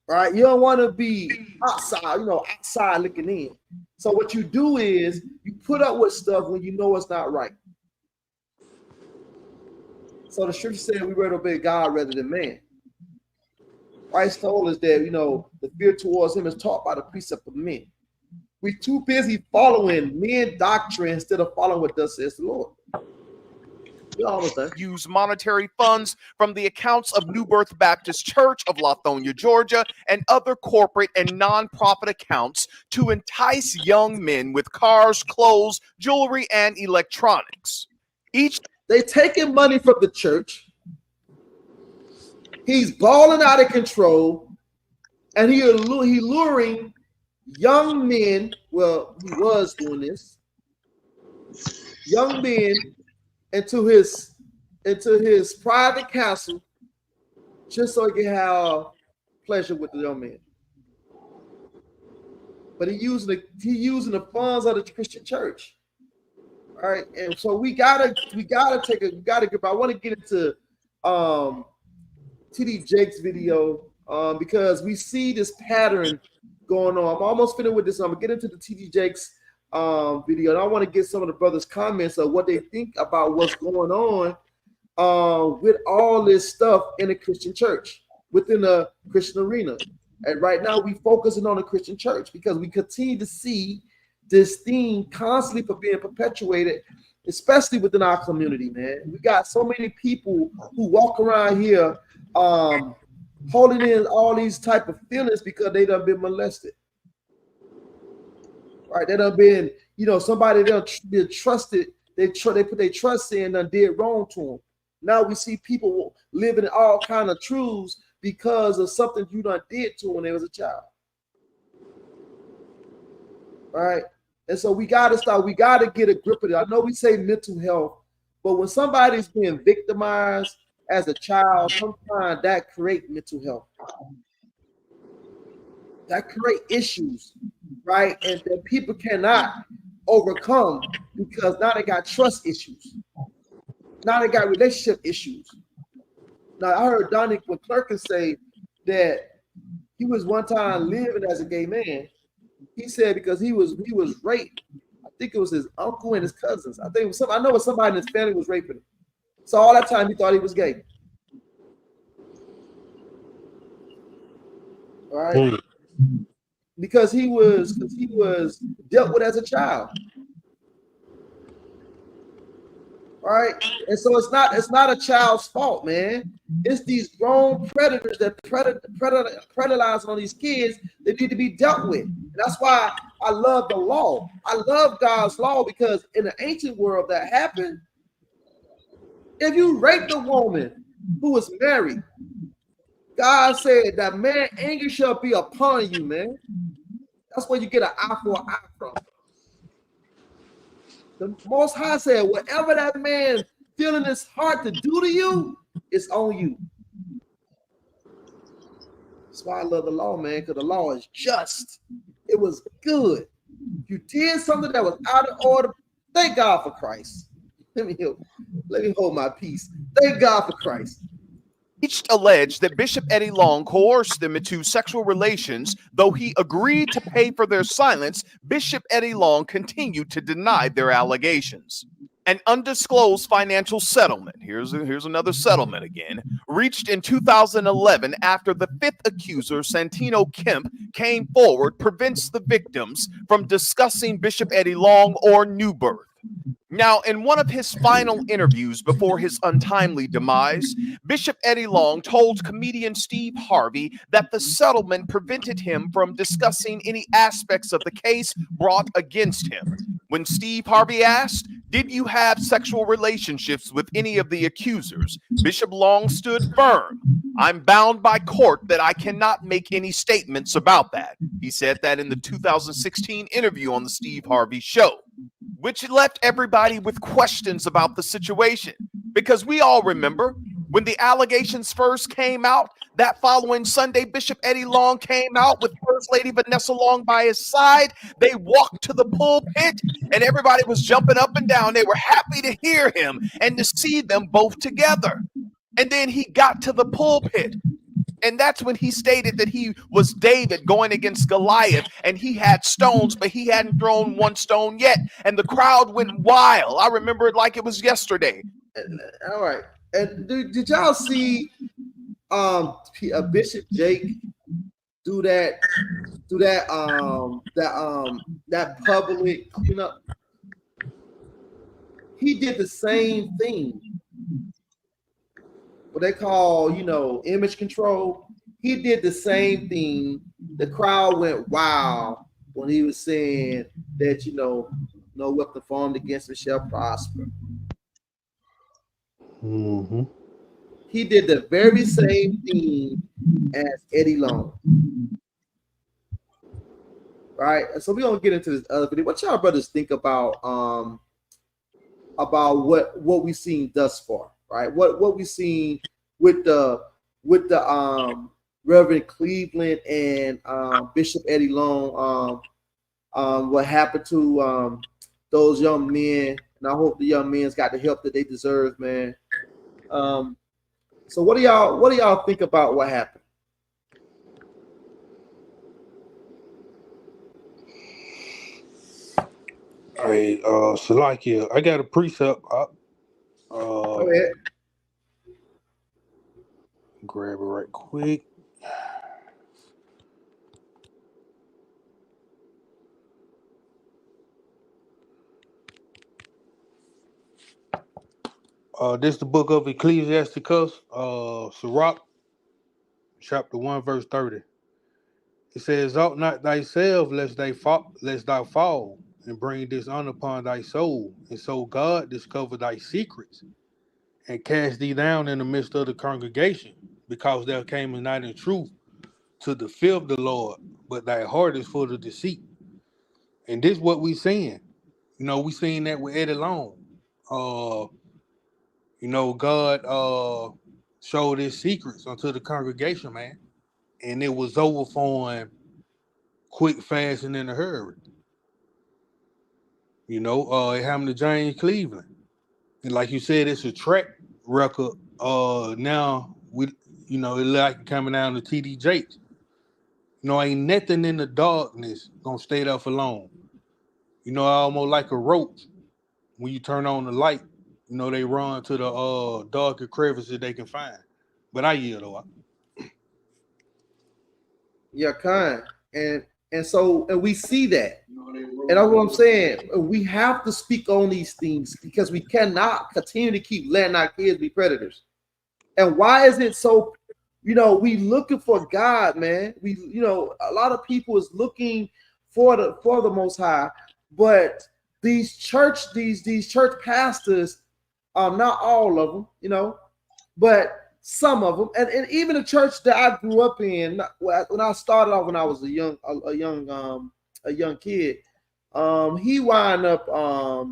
right? You don't want to be outside, outside looking in. So what you do is you put up with stuff when you know it's not right. So the scripture said we rather obey God rather than man. Christ told us that, the fear towards him is taught by the precept of men. We're too busy following men doctrine instead of following what thus says the Lord. Use monetary funds from the accounts of New Birth Baptist Church of Lithonia, Georgia, and other corporate and nonprofit accounts to entice young men with cars, clothes, jewelry, and electronics. They taking money from the church. He's balling out of control, and he luring young men. Well, he was doing this. Young men into his private castle just so he can have pleasure with the young man. But he using the funds of the Christian church. All right, and so we gotta get. I want to get into TD Jake's video because we see this pattern going on. I'm almost finished with this. I'm gonna get into the TD Jake's video, and I want to get some of the brothers' comments of what they think about what's going on with all this stuff in the Christian church, within the Christian arena. And right now we focusing on the Christian church because we continue to see this thing constantly being perpetuated, especially within our community, man. We got so many people who walk around here holding in all these type of feelings because they done been molested. right? They done been, somebody done been trusted. They put their trust in and did wrong to them. Now we see people living in all kind of truths because of something you done did to when they was a child. All right. And so we got to get a grip of it. I know we say mental health, but when somebody's being victimized as a child, sometimes that creates mental health. That create issues, right? And that people cannot overcome because now they got trust issues. Now they got relationship issues. Now I heard Donnie McClurkin say that he was one time living as a gay man. He said because he was raped. I think it was his uncle and his cousins. I know it was somebody in his family was raping him. So all that time he thought he was gay. All right. Because he was dealt with as a child. All right. And so it's not a child's fault, man. It's these grown predators that predatizing on these kids that need to be dealt with. And that's why I love the law. I love God's law because in the ancient world that happened, if you raped a woman who was married, God said that man anger shall be upon you, man. That's where you get an eye for an eye from. The Most High said, whatever that man feeling his heart to do to you, it's on you. That's why I love the law, man, because the law is just. It was good. If you did something that was out of order, thank God for Christ. Let me hold my peace. Thank God for Christ. Each alleged that Bishop Eddie Long coerced them into sexual relations. Though he agreed to pay for their silence, Bishop Eddie Long continued to deny their allegations. An undisclosed financial settlement, here's another settlement again, reached in 2011 after the fifth accuser, Santino Kemp, came forward, prevents the victims from discussing Bishop Eddie Long or New Birth. Now, in one of his final interviews before his untimely demise, Bishop Eddie Long told comedian Steve Harvey that the settlement prevented him from discussing any aspects of the case brought against him. When Steve Harvey asked, "Did you have sexual relationships with any of the accusers?" Bishop Long stood firm. "I'm bound by court that I cannot make any statements about that." He said that in the 2016 interview on the Steve Harvey Show, which left everybody with questions about the situation. Because we all remember when the allegations first came out, that following Sunday, Bishop Eddie Long came out with First Lady Vanessa Long by his side. They walked to the pulpit and everybody was jumping up and down. They were happy to hear him and to see them both together. And then he got to the pulpit. And that's when he stated that he was David going against Goliath and he had stones, but he hadn't thrown one stone yet. And the crowd went wild. I remember it like it was yesterday. All right. And did y'all see Bishop Jake do that public cleanup? He did the same thing. What they call, image control. He did the same thing. The crowd went wild when he was saying that, no weapon formed against it shall prosper. Mm-hmm. He did the very same thing as Eddie Long. Right? So we're gonna get into this other video. What y'all brothers think about what we've seen thus far? Right, what we seen with the Reverend Cleveland and Bishop Eddie Long, what happened to those young men, and I hope the young men's got the help that they deserve, man. So what do y'all think about what happened? All right, Salakia, I got a precept up. Go ahead. Grab it right quick. This is the book of Ecclesiasticus, Sirach, chapter 1, verse 30. It says, "Ought not thyself, lest thou fall, and bring dishonor upon thy soul. And so God discover thy secrets, and cast thee down in the midst of the congregation, because thou camest not in truth to the fear of the Lord, but thy heart is full of deceit." And this what we seeing. We seen that with Eddie Long. Uh, God showed his secrets unto the congregation, man. And it was over for him quick, fast, and in a hurry. It happened to James Cleveland. And like you said, it's a track record. Now it like coming down to TD Jakes. Ain't nothing in the darkness gonna stay there for long. Almost like a roach. When you turn on the light, they run to the darker crevices they can find. But I yield though. Yeah, kind. And we see that. And that's what I'm saying. We have to speak on these things because we cannot continue to keep letting our kids be predators. And why is it so? We looking for God, man. A lot of people is looking for the Most High, but these church pastors, not all of them, but some of them, and even the church that I grew up in when I started off when I was a young kid, he wound up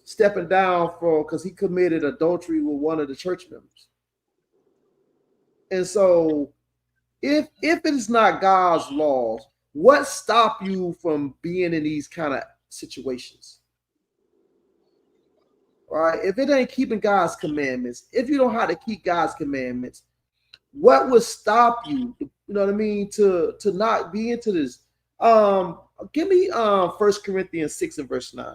stepping down because he committed adultery with one of the church members. And so if it is not God's laws, what stop you from being in these kind of situations? Right? If it ain't keeping God's commandments, if you don't know how to keep God's commandments, what would stop you? You know what I mean? To not be into this. Give me 1 Corinthians 6 and verse 9.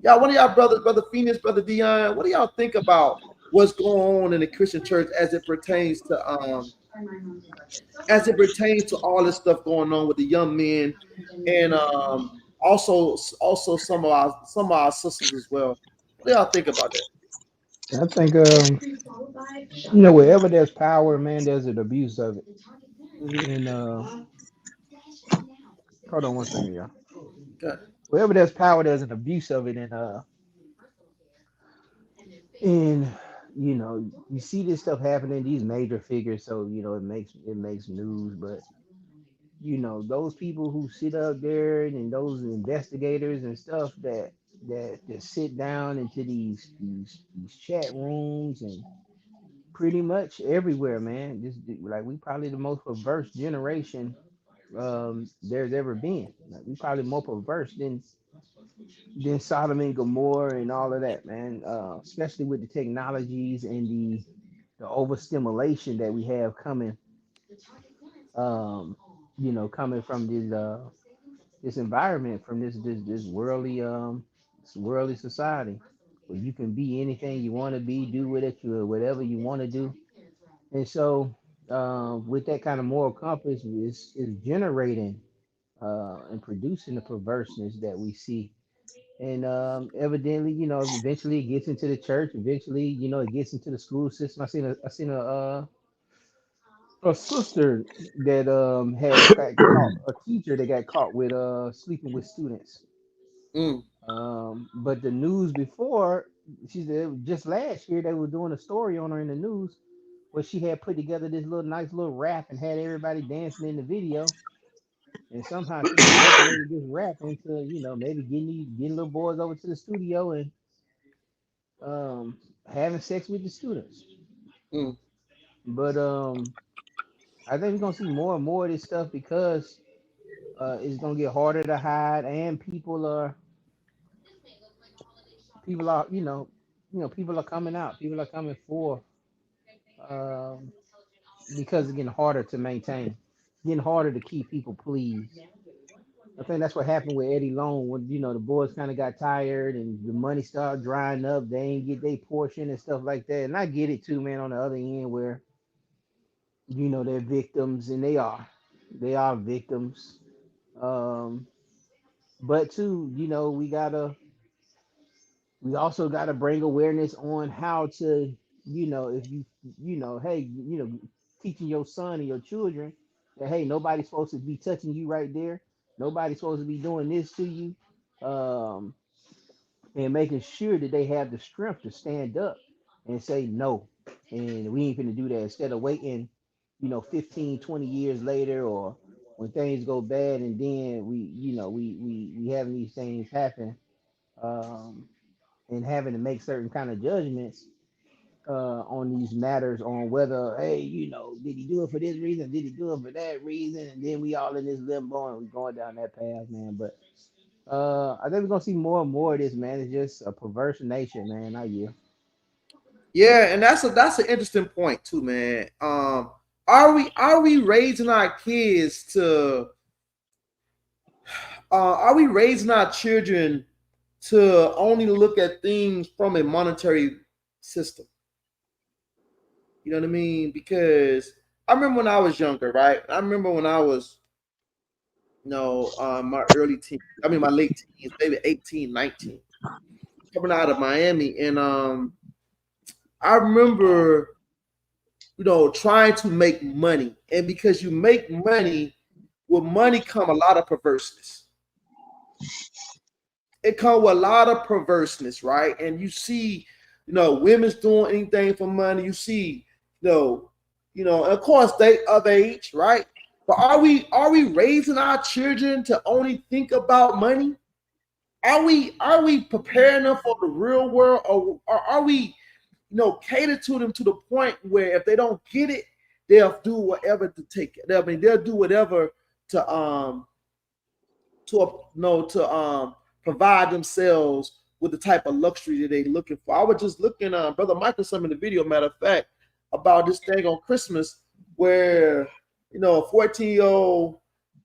Y'all, one of y'all brothers, Brother Phoenix, Brother Dion, what do y'all think about what's going on in the Christian church as it pertains to all this stuff going on with the young men and also some of our sisters as well? What do y'all think about that? I think, wherever there's power, man, there's an abuse of it. Mm-hmm. And hold on one second, y'all. Okay. Wherever there's power, there's an abuse of it. And you see this stuff happening, these major figures, so it makes news. But those people who sit up there and those investigators and stuff that sit down into these chat rooms and pretty much everywhere, man. Just like we probably the most perverse generation there's ever been. Like, we probably more perverse than Sodom and Gomorrah and all of that, man. Especially with the technologies and the overstimulation that we have coming, coming from this environment, from this worldly society, where you can be anything you want to be, do whatever you want to do. And so, with that kind of moral compass, is generating and producing the perverseness that we see. And evidently, eventually it gets into the church. Eventually, it gets into the school system. I seen a sister that got caught, a teacher that got caught with sleeping with students. Mm. But the news before, she said just last year they were doing a story on her in the news where she had put together this nice little rap and had everybody dancing in the video. And somehow she manipulated this rap into, maybe getting little boys over to the studio and having sex with the students. Mm. But I think we're gonna see more and more of this stuff because it's gonna get harder to hide, and people are people are coming out. People are coming forth um, because it's getting harder to maintain, getting harder to keep people pleased. I think that's what happened with Eddie Long when the boys kind of got tired and the money started drying up. They ain't get their portion and stuff like that. And I get it too, man. On the other end, where they're victims, and they are victims. Um, but too, we also gotta bring awareness on how to, if you, hey, teaching your son and your children. that hey, nobody's supposed to be touching you right there. Nobody's supposed to be doing this to you. Um, and making sure that they have the strength to stand up and say no. And we ain't finna do that instead of waiting, 15, 20 years later or when things go bad and then we having these things happen um, and having to make certain kind of judgments on these matters on whether, hey, did he do it for this reason? Did he do it for that reason? And then we all in this limbo and we going down that path, man. But I think we're gonna see more and more of this, man. It's just a perverse nature, man. I you. Yeah, and that's an interesting point too, man. Are we raising our kids to are we raising our children to only look at things from a monetary system? You know what I mean? Because I remember when I was younger, right? I remember when I was, my early teens, my late teens, maybe 18, 19, coming out of Miami. And I remember, trying to make money. And because you make money, with money come a lot of perverseness. It comes with a lot of perverseness, right? And you see, women's doing anything for money. You see, and of course they of age, right? But are we raising our children to only think about money? Are we preparing them for the real world, or are we, cater to them to the point where if they don't get it, they'll do whatever to take it. They'll do whatever to provide themselves with the type of luxury that they're looking for. I was just looking, Brother Michael, some in the video, matter of fact, about this thing on Christmas where a 14-year-old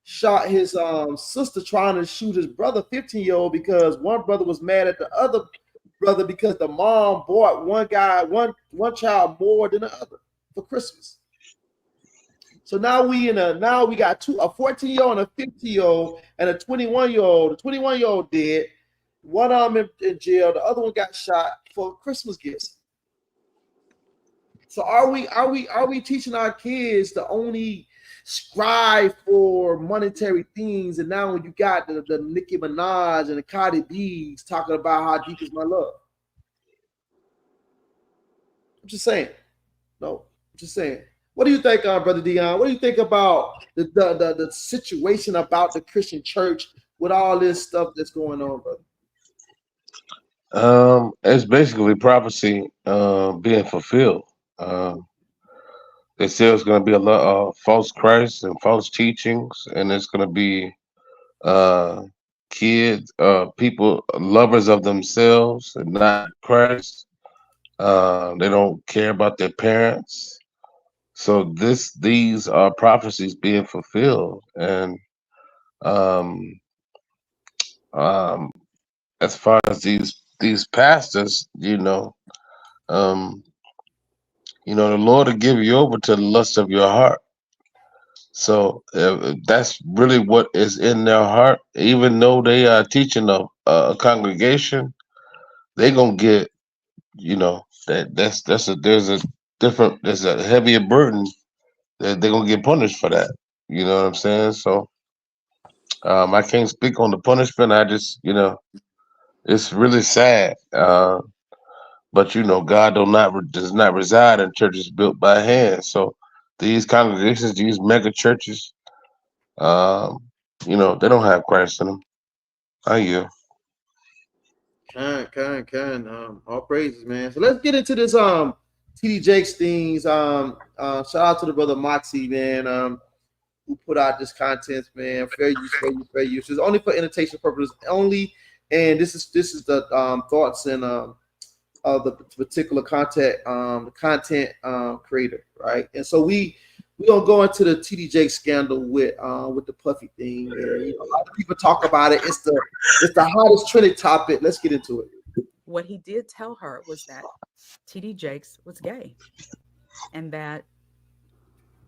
shot his sister trying to shoot his brother 15-year-old because one brother was mad at the other brother because the mom bought one child more than the other for Christmas. So now we got a 14-year-old and a 15-year-old and a 21-year-old. The 21-year-old dead. One of them in jail. The other one got shot for Christmas gifts. So are we teaching our kids to only strive for monetary things? And now when you got the Nicki Minaj and the Cardi B's talking about how deep is my love. I'm just saying. No, I'm just saying. What do you think, Brother Dion? What do you think about the situation about the Christian church with all this stuff that's going on, brother? It's basically prophecy being fulfilled. They say it's going to be a lot of false Christ and false teachings, and it's going to be kids, people, lovers of themselves and not Christ. They don't care about their parents. So these are prophecies being fulfilled, and um, um, as far as these pastors, the Lord will give you over to the lust of your heart. So that's really what is in their heart. Even though they are teaching a congregation, they're gonna get, there's a heavier burden that they're gonna get punished for that. You know what I'm saying? So I can't speak on the punishment. I just, it's really sad. But God does not reside in churches built by hands. So these congregations, these mega churches, they don't have Christ in them. All praises, man. So let's get into this TD Jakes things. Shout out to the brother Moxie, man. Who put out this content, man. Fair use, fair use, fair use. It's only for entertainment purposes only. And this is the thoughts and of the particular content creator, right? And so we gonna go into the TD Jakes scandal with the Puffy thing. And, a lot of people talk about it. It's the hottest trending topic. Let's get into it. What he did tell her was that TD Jakes was gay, and that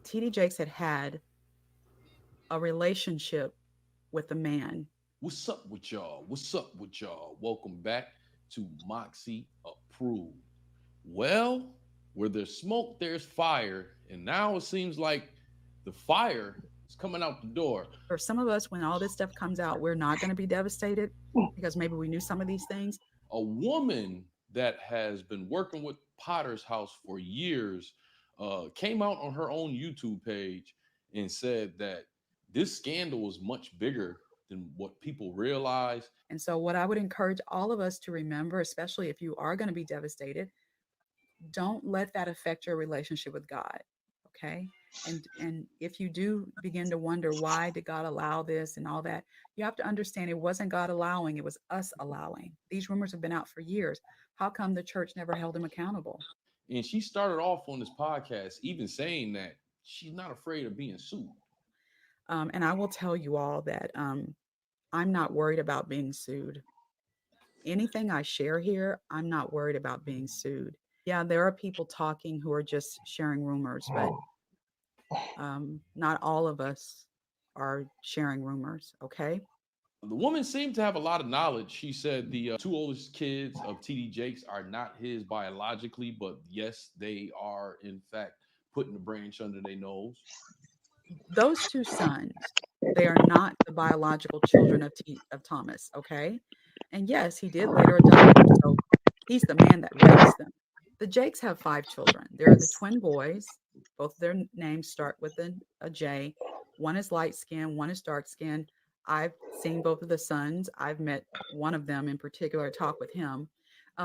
TD Jakes had a relationship with a man. What's up with y'all? What's up with y'all? Welcome back to Moxie Approved. Well, where there's smoke, there's fire. And now it seems like the fire It's coming out the door. For some of us, when all this stuff comes out, we're not going to be devastated because maybe we knew some of these things. A woman that has been working with Potter's House for years came out on her own YouTube page and said that this scandal was much bigger than what people realize. And so what I would encourage all of us to remember, especially if you are going to be devastated, don't let that affect your relationship with God. Okay. And if you do begin to wonder, why did God allow this and all that, you have to understand it wasn't God allowing, it was us allowing. These rumors have been out for years. How come the church never held him accountable? And she started off on this podcast even saying that she's not afraid of being sued. And I will tell you all that I'm not worried about being sued. Anything I share here, I'm not worried about being sued. Yeah, there are people talking who are just sharing rumors, but not all of us are sharing rumors, okay? The woman seemed to have a lot of knowledge. She said the two oldest kids of TD Jakes are not his biologically, but yes, they are in fact putting the branch under their nose. Those two sons, they are not the biological children of Thomas, okay? And yes, he did later adopt them, so he's the man that raised them. The Jakes have 5 children. They're the twin boys. Both their names start with a J. One is light skinned, one is dark skinned. I've seen both of the sons. I've met one of them in particular, talk with him.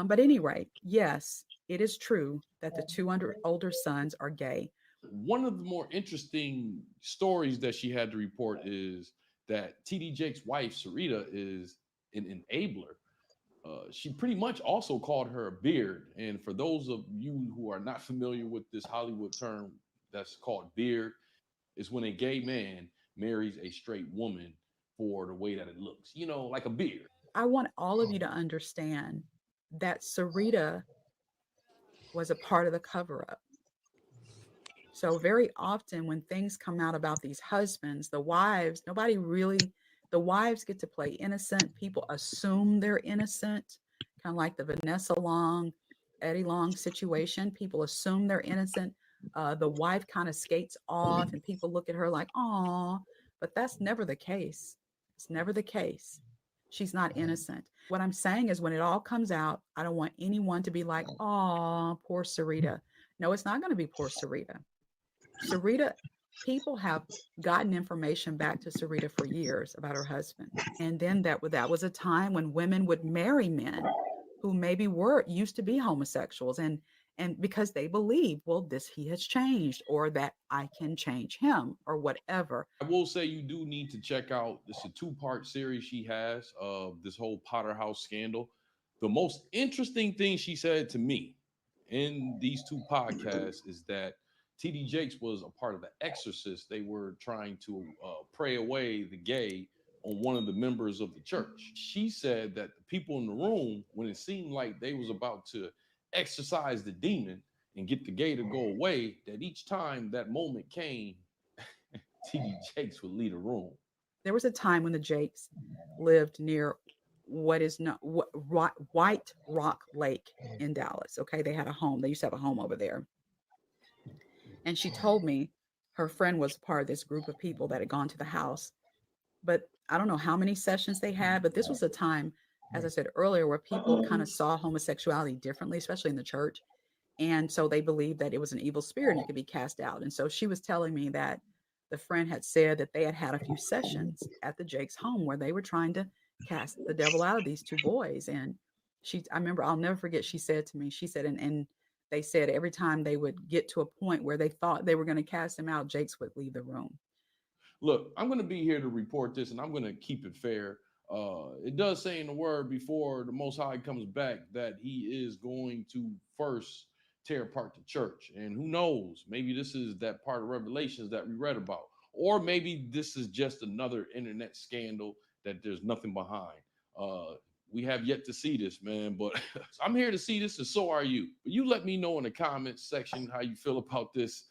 But anyway, yes, it is true that the 2 older sons are gay. One of the more interesting stories that she had to report is that TD Jake's wife, Sarita, is an enabler. She pretty much also called her a beard. And for those of you who are not familiar with this Hollywood term that's called beard, is when a gay man marries a straight woman for the way that it looks, you know, like a beard. I want all of you to understand that Sarita was a part of the cover-up. So very often when things come out about these husbands, the wives, the wives get to play innocent. People assume they're innocent, kind of like the Vanessa Long, Eddie Long situation. People assume they're innocent. The wife kind of skates off and people look at her like, "Aw," but that's never the case. It's never the case. She's not innocent. What I'm saying is when it all comes out, I don't want anyone to be like, "Aw, poor Sarita." No, it's not going to be poor Sarita. Sarita, people have gotten information back to Sarita for years about her husband. And then that was a time when women would marry men who maybe used to be homosexuals and because they believe, well, he has changed, or that I can change him, or whatever. I will say you do need to check out, this is a 2-part series she has of this whole Potter House scandal. The most interesting thing she said to me in these 2 podcasts is that TD Jakes was a part of the exorcist. They were trying to pray away the gay on one of the members of the church. She said that the people in the room, when it seemed like they was about to exorcise the demon and get the gay to go away, that each time that moment came, TD Jakes would leave the room. There was a time when the Jakes lived near White Rock Lake in Dallas. Okay, they had a home. They used to have a home over there. And she told me her friend was part of this group of people that had gone to the house. But I don't know how many sessions they had, but this was a time, as I said earlier, where people kind of saw homosexuality differently, especially in the church. And so they believed that it was an evil spirit and it could be cast out. And so she was telling me that the friend had said that they had had a few sessions at the Jakes' home where they were trying to cast the devil out of these 2 boys. And I remember, I'll never forget, she said to me, she said, and they said every time they would get to a point where they thought they were going to cast him out, Jakes would leave the room. Look, I'm going to be here to report this, and I'm going to keep it fair. It does say in the word before the Most High comes back that he is going to first tear apart the church. And who knows, maybe this is that part of Revelations that we read about. Or maybe this is just another internet scandal that there's nothing behind. We have yet to see this, man, but I'm here to see this, and so are you. But you let me know in the comments section how you feel about this.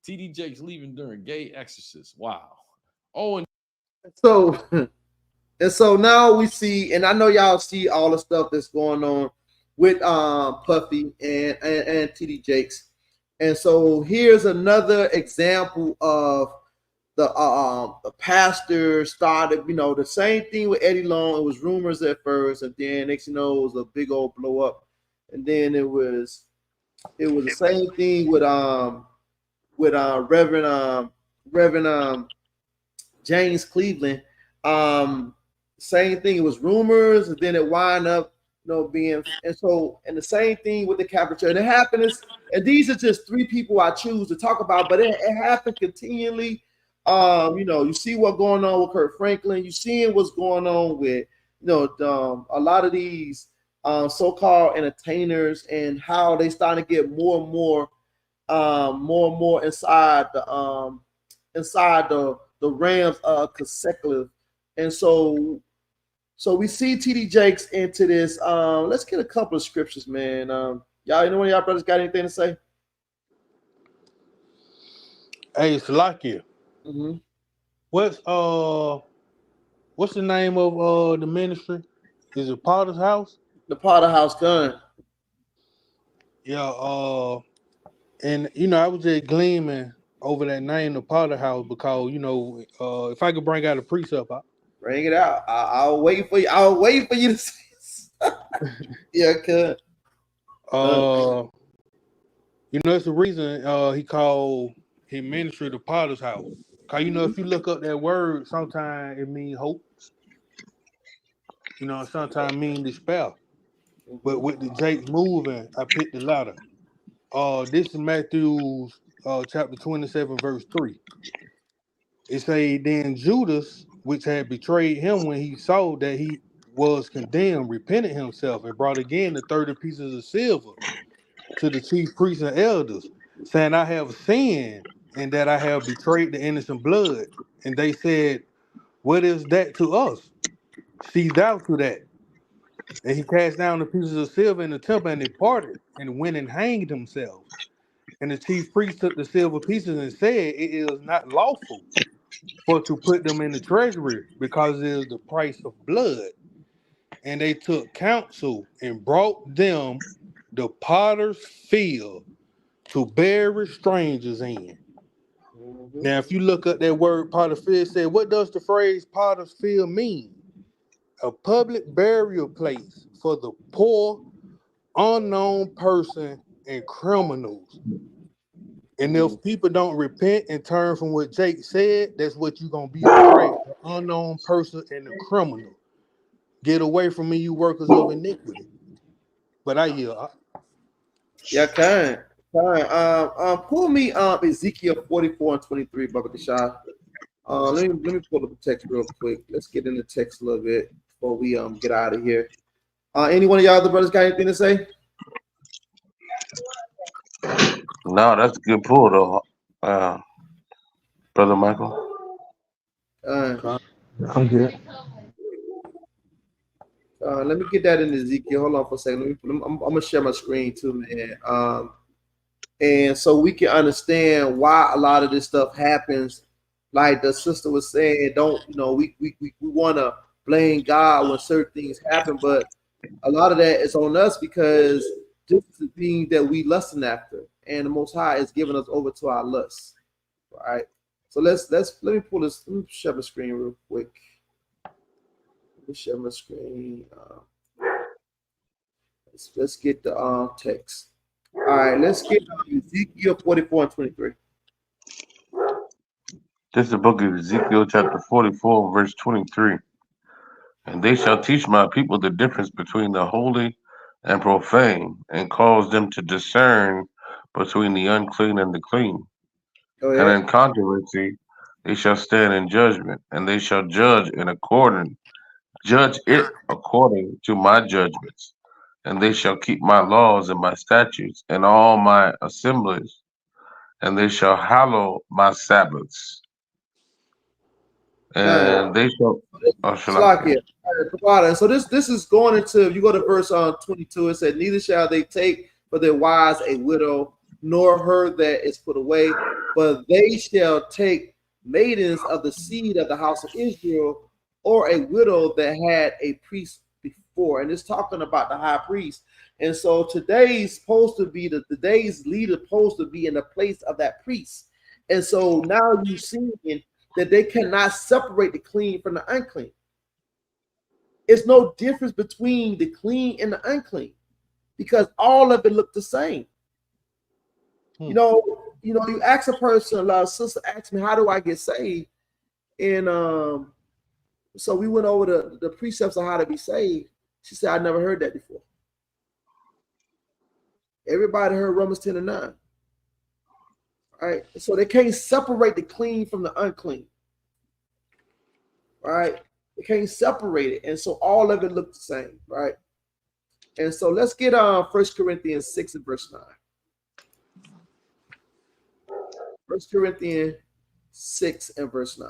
TD Jakes leaving during gay exorcist. Wow. Oh, and so now we see, and I know y'all see all the stuff that's going on with Puffy and TD Jakes. And so here's another example of the pastor started, the same thing with Eddie Long. It was rumors at first, and then next you know it was a big old blow up, and then it was the same thing with Reverend James Cleveland. Same thing. It was rumors, and then it wound up, being, and the same thing with the Catholic Church. And it happened, and these are just three people I choose to talk about, but it happened continually. You see what's going on with Kirk Franklin. You seeing what's going on with, a lot of these so-called entertainers, and how they starting to get more and more inside the realms of consecutive. And so we see TD Jakes into this. Let's get a couple of scriptures, man. Y'all, anyone of y'all brothers got anything to say? Hey, Salakia. Mm-hmm. What's the name of the ministry? Is it Potter's House? The Potter House gun. Yeah. And I was just gleaming over that name, the Potter House, because if I could bring out a precept, bring it out. I'll wait for you. I'll wait for you to say this. Yeah, cuz. It's the reason he called his ministry the Potter's House. Cause if you look up that word, sometimes it means hope. Sometimes it means despair. But with the Jakes moving, I picked the latter. This is Matthew chapter 27, verse 3. It say, then Judas, which had betrayed him when he saw that he was condemned, repented himself and brought again the 30 pieces of silver to the chief priests and elders, saying, I have sinned, and that I have betrayed the innocent blood. And they said, what is that to us? See thou to that. And he cast down the pieces of silver in the temple and departed, and went and hanged himself. And the chief priest took the silver pieces and said, it is not lawful for to put them in the treasury, because it is the price of blood. And they took counsel and brought them the potter's field to bury strangers in. Mm-hmm. Now, if you look up that word potter's field, say, what does the phrase potter's field mean? A public burial place for the poor, unknown person, and criminals. And if people don't repent and turn from what Jake said, that's what you're going to be afraid. The unknown person and the criminal. Get away from me, you workers of iniquity. But I yield. Yeah, can. Pull me Ezekiel 44 and 23, Baba Deshai. Let me pull up the text real quick. Let's get in the text a little bit before we get out of here. Any one of y'all other brothers got anything to say? No, that's a good pull though, Brother Michael. I'm good. Let me get that in Ezekiel. Hold on for a second. I'm gonna share my screen too, man. And so we can understand why a lot of this stuff happens. Like the sister was saying, we want to blame God when certain things happen, but a lot of that is on us because this is the thing that we lusting after, and the Most High is giving us over to our lusts. All right. So let me pull this. Let me share my screen real quick. Let me share my screen. Let's get the text. All right, let's get Ezekiel 44 and 23. This is the book of Ezekiel, chapter 44, verse 23. And they shall teach my people the difference between the holy and profane, and cause them to discern between the unclean and the clean. And in controversy they shall stand in judgment, and they shall judge it according to my judgments. And they shall keep my laws and my statutes and all my assemblies, and they shall hallow my Sabbaths. And they shall. So this is going into, if you go to verse 22, it said, neither shall they take for their wives a widow, nor her that is put away, but they shall take maidens of the seed of the house of Israel, or a widow that had a priest before. And it's talking about the high priest. And so today's supposed to be today's leader supposed to be in the place of that priest. And so now you see that they cannot separate the clean from the unclean. It's no difference between the clean and the unclean, because all of it look the same. You know, you ask a person, a sister asked me, how do I get saved? And so we went over the precepts of how to be saved. She said, I never heard that before. Everybody heard Romans 10 and 9. All right. So they can't separate the clean from the unclean. All right. They can't separate it. And so all of it looks the same. Right. And so let's get 1 Corinthians 6 and verse 9. 1 Corinthians 6 and verse 9.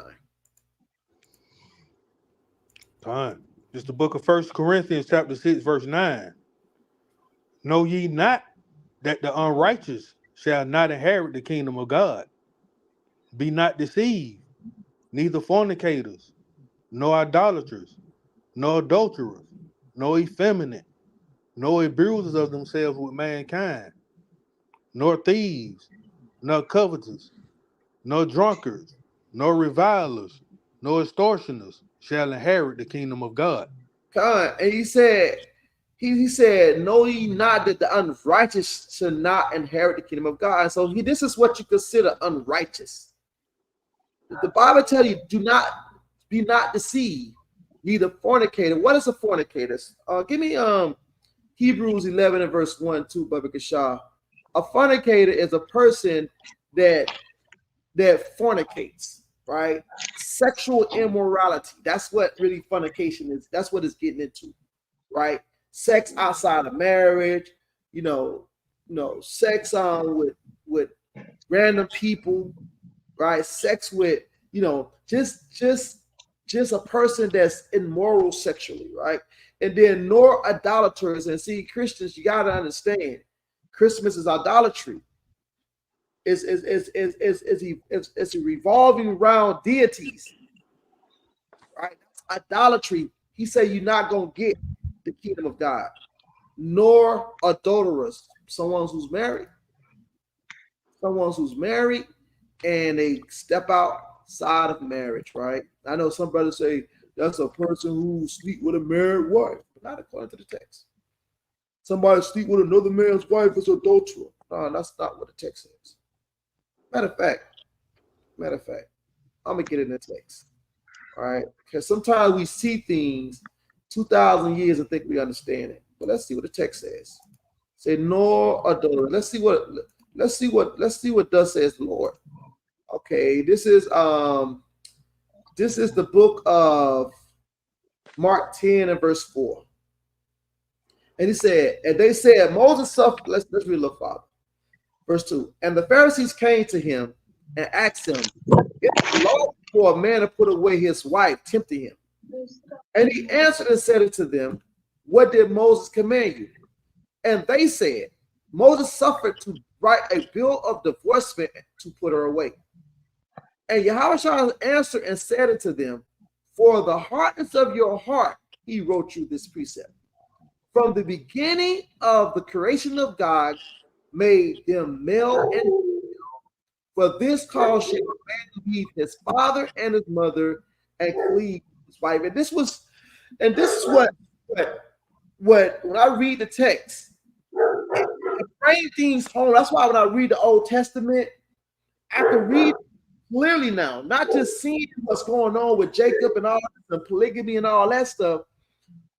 Fine. It's the book of 1 Corinthians chapter 6, verse 9. Know ye not that the unrighteous shall not inherit the kingdom of God? Be not deceived, neither fornicators, nor idolaters, nor adulterers, nor effeminate, nor abusers of themselves with mankind, nor thieves, nor covetous, nor drunkards, nor revilers, nor extortioners shall inherit the kingdom of God. And he said, know ye not that the unrighteous shall not inherit the kingdom of God. And so this is what you consider unrighteous. The Bible tells you, be not deceived, neither fornicator. What is a fornicator? Give me Hebrews 11 and verse 1, 2, Baba Kashah. A fornicator is a person that fornicates, right? Sexual immorality. That's what really fornication is. That's what it's getting into, right? Sex outside of marriage, sex with random people, right? Sex with, just a person that's immoral sexually, right? And then nor idolaters. And see, Christians, you got to understand, Christmas is idolatry. It's a revolving around deities, right? Idolatry. He said you're not gonna get the kingdom of God, nor adulterers, someone who's married, and they step outside of marriage, right? I know some brothers say that's a person who sleep with a married wife, but not according to the text. Somebody sleep with another man's wife is adulterer. No, that's not what the text says. Matter of fact, I'm gonna get in the text. All right, because sometimes we see things 2,000 years and think we understand it. But let's see what the text says. Say nor adultery. Let's see what thus says the Lord. Okay, this is the book of Mark 10 and verse 4. And he said, and they said, Moses suffered. Let's read a little farther. Verse 2. And the Pharisees came to him and asked him, if lawful for a man to put away his wife, tempting him. And he answered and said unto them, what did Moses command you? And they said, Moses suffered to write a bill of divorcement to put her away. And Yahushua answered and said unto them, for the hardness of your heart, he wrote you this precept. From the beginning of the creation of God, made them male and female. For this cause shall a man leave his father and his mother and cleave his wife. And this is what when I read the text, it brings things home. That's why when I read the Old Testament, I can read clearly now, not just seeing what's going on with Jacob and all the polygamy and all that stuff,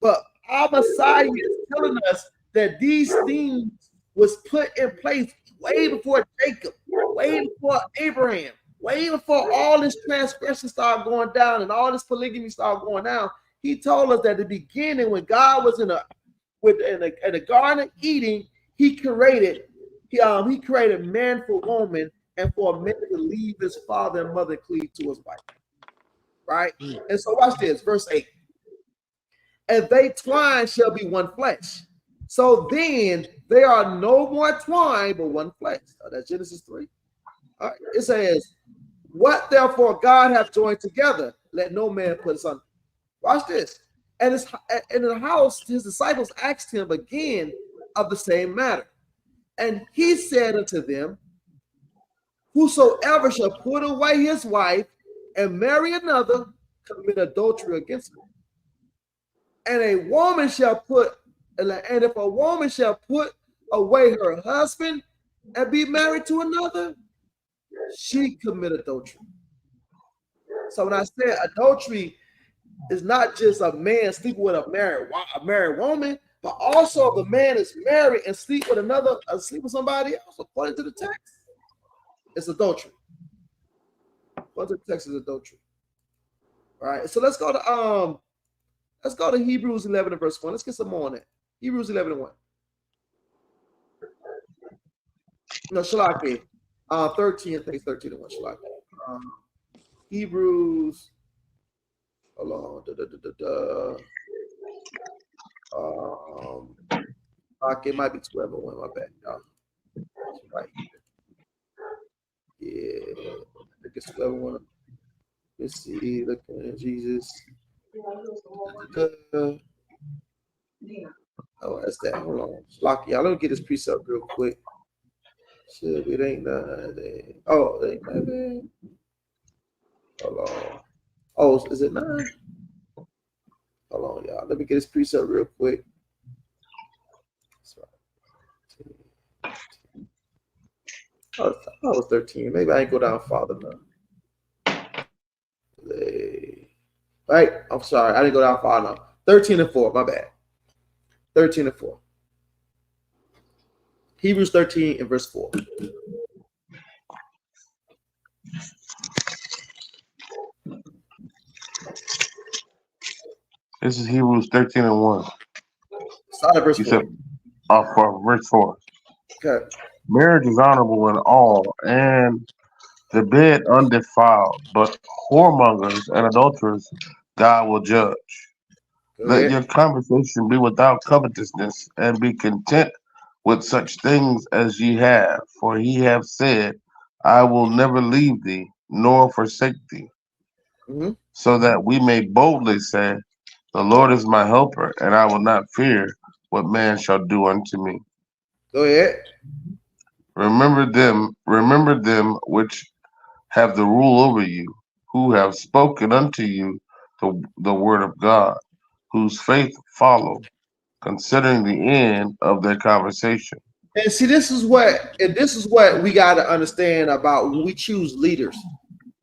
but our Messiah is telling us that these things was put in place way before Jacob, way before Abraham, way before all this transgression started going down and all this polygamy started going down. He told us that at the beginning, when God was in a Garden of Eden, he created man for woman and for a man to leave his father and mother and cleave to his wife. Right? And so watch this, verse 8. And they twine shall be one flesh. So then they are no more twine, but one flesh. That's Genesis 3. All right. It says, what therefore God hath joined together, let no man put asunder. Watch this. And in the house, his disciples asked him again of the same matter. And he said unto them, whosoever shall put away his wife and marry another, commit adultery against her. And a woman shall put, and if a woman shall put away her husband and be married to another, she commit adultery. So when I say adultery, it's not just a man sleeping with a married woman, but also the man is married and sleep with somebody else. According to the text, it's adultery. According to the text, is adultery. All right. So let's go to Hebrews 11 and verse 1. Let's get some more on that. Hebrews 11 and 1. No, Shalaki. 13, I think it's 13 and 1. Shalaki. Hebrews. Hold on. Okay, it might be 12 and 1. My bad. Right. Yeah. I think it's 12 and 1. Let's see. Look at Jesus. Oh, that's that. Hold on. Lock y'all. Let me get this piece up real quick. Shit, it ain't nothing. Oh, it ain't nothing. Hold on. Oh, is it 9? Hold on, y'all. Let me get this piece up real quick. That's right. Oh, I was 13. Maybe I ain't go down farther now. Right? I'm sorry. I didn't go down far enough. 13 and 4. My bad. 13 and 4. Hebrews 13 and verse 4. This is Hebrews 13 and 1. Start at verse 4. Said, for verse 4. Okay. Marriage is honorable in all, and the bed undefiled, but whoremongers and adulterers God will judge. Let your conversation be without covetousness, and be content with such things as ye have, for he hath said, I will never leave thee, nor forsake thee. Mm-hmm. So that we may boldly say, the Lord is my helper, and I will not fear what man shall do unto me. Go ahead. Remember them which have the rule over you, who have spoken unto you the word of God, whose faith follow, considering the end of their conversation. And see, this is what we got to understand about when we choose leaders,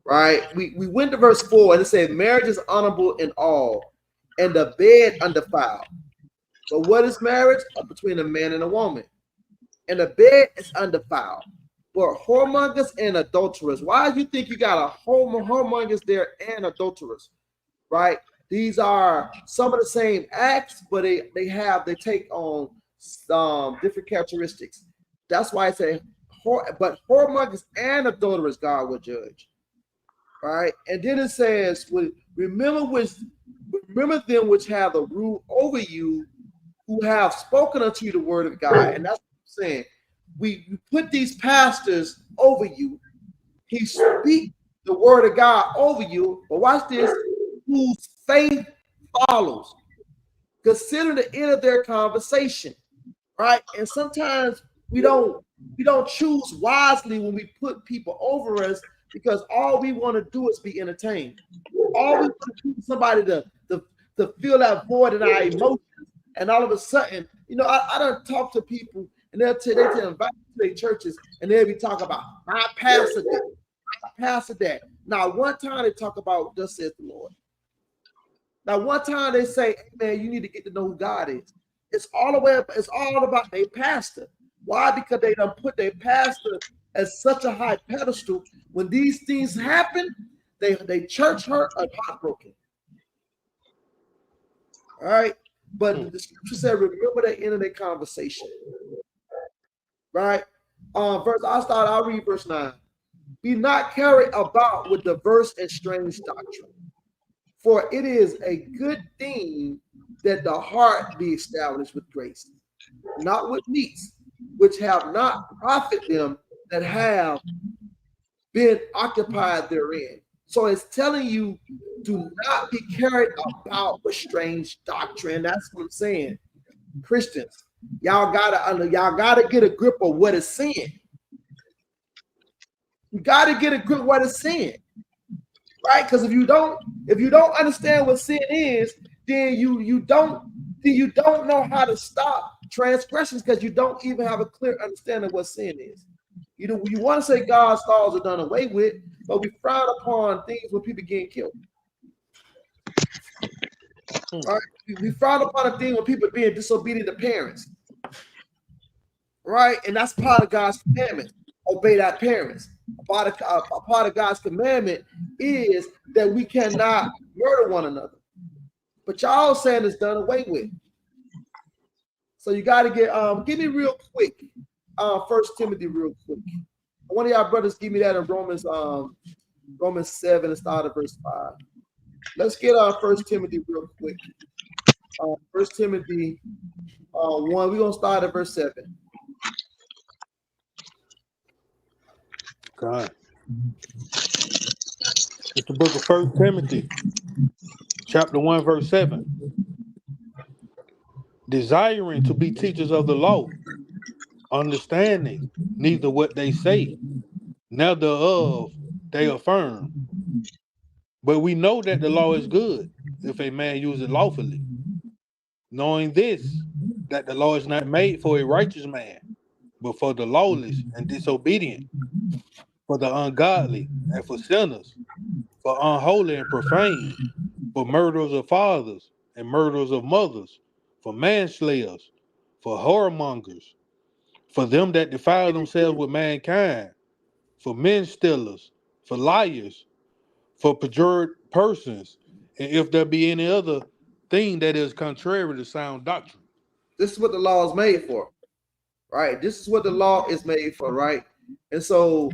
right? We went to verse 4 and it said, marriage is honorable in all, and the bed undefiled. But what is marriage? Between a man and a woman. And the bed is undefiled. But whoremongers and adulterers. Why do you think you got a whoremongers there and adulterers? Right? These are some of the same acts, but they take on different characteristics. That's why I say, but whoremongers and adulterers God will judge. Right? And then it says, remember them which have the rule over you, who have spoken unto you the word of God. And that's what I'm saying. We put these pastors over you. He speaks the word of God over you. But watch this, whose faith follows. Consider the end of their conversation. Right? And sometimes we don't choose wisely when we put people over us, because all we want to do is be entertained. All we want to do is somebody to fill that void in our emotions. And all of a sudden, I don't talk to people, and they invite me to their churches, and they'll be talking about my pastor this, my pastor that. Now, one time they talk about thus says the Lord. Now, one time they say, hey, man, you need to get to know who God is. It's all about their pastor. Why? Because they done put their pastor at such a high pedestal. When these things happen, they church hurt or heartbroken. All right. But the scripture said, remember the end of their conversation. Right? I'll read verse 9. Be not carried about with diverse and strange doctrine, for it is a good thing that the heart be established with grace, not with meats, which have not profited them that have been occupied therein. So it's telling you, do not be carried about with strange doctrine. That's what I'm saying. Christians, y'all gotta get a grip of what it's saying. You gotta get a grip of what it's saying. right? Because if you don't understand what sin is, then you don't know how to stop transgressions, because you don't even have a clear understanding of what sin is. You know, you want to say God's laws are done away with, but we frown upon things when people getting killed. Right? We frown upon a thing when people are being disobedient to parents. Right? And that's part of God's commandment. Obey thy parents. A part of God's commandment is that we cannot murder one another. But y'all saying it's done away with. So you got to get give me real quick 1 Timothy real quick. One of y'all brothers give me that in Romans 7 and start at verse 5. Let's get 1 Timothy real quick. 1 Timothy 1, we're gonna start at verse 7. God. It's the book of 1 Timothy, chapter 1, verse 7. Desiring to be teachers of the law, understanding neither what they say, neither of they affirm. But we know that the law is good if a man use it lawfully, knowing this, that the law is not made for a righteous man, but for the lawless and disobedient, for the ungodly and for sinners, for unholy and profane, for murderers of fathers and murderers of mothers, for manslayers, for whoremongers, for them that defile themselves with mankind, for men stealers, for liars, for perjured persons, and if there be any other thing that is contrary to sound doctrine. This is what the law is made for, right? This is what the law is made for, right? And so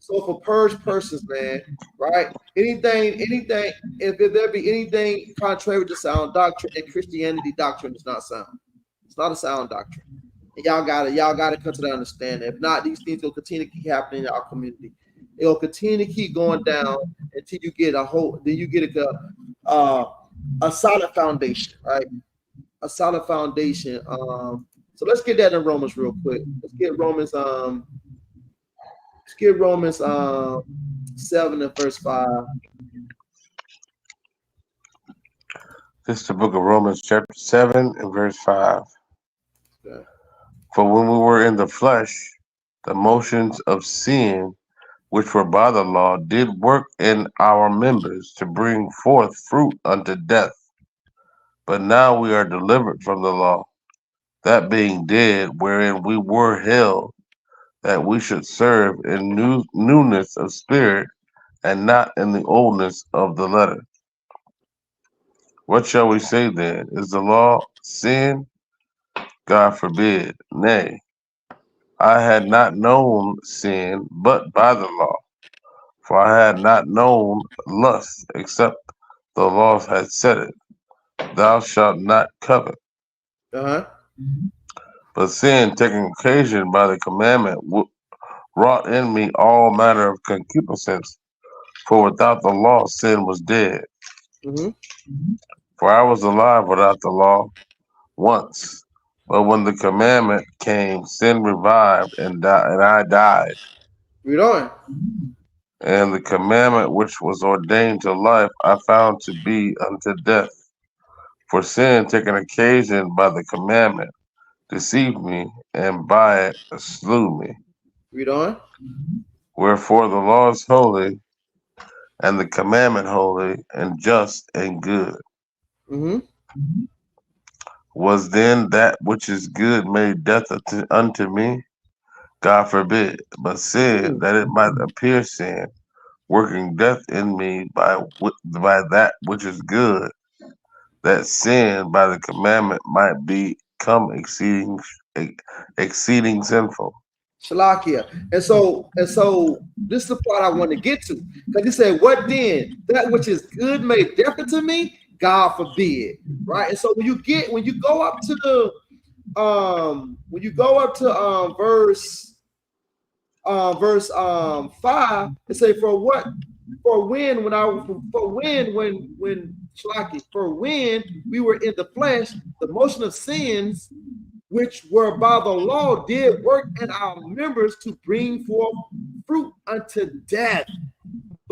for purged persons, man, right? Anything, if there be anything contrary to sound doctrine, and Christianity doctrine is not sound. It's not a sound doctrine. And y'all gotta come to that understanding. If not, these things will continue to keep happening in our community. It'll continue to keep going down until you get a solid foundation, right? A solid foundation. So let's get that in Romans real quick. Let's get Romans 7 and verse 5. This is the book of Romans, chapter 7 and verse 5. Okay. For when we were in the flesh, the motions of sin, which were by the law, did work in our members to bring forth fruit unto death. But now we are delivered from the law, that being dead, wherein we were held, that we should serve in newness of spirit, and not in the oldness of the letter. What shall we say then? Is the law sin? God forbid. Nay, I had not known sin but by the law, for I had not known lust except the law had said it, thou shalt not covet. But sin, taking occasion by the commandment, wrought in me all manner of concupiscence, for without the law sin was dead. For I was alive without the law once, but when the commandment came, sin revived, and I died. Read on. And the commandment which was ordained to life I found to be unto death. For sin, taking occasion by the commandment, deceived me, and by it slew me. Read on. Wherefore the law is holy, and the commandment holy, and just, and good. Was then that which is good made death unto me? God forbid. But sin, that it might appear sin, working death in me by that which is good, that sin by the commandment might become exceeding sinful. Shalakia. And so this is the part I want to get to. Because he said, what then? That which is good made death unto me? God forbid. Right? And so when you go up to verse 5, it say, for when we were in the flesh, the motion of sins which were by the law did work in our members to bring forth fruit unto death.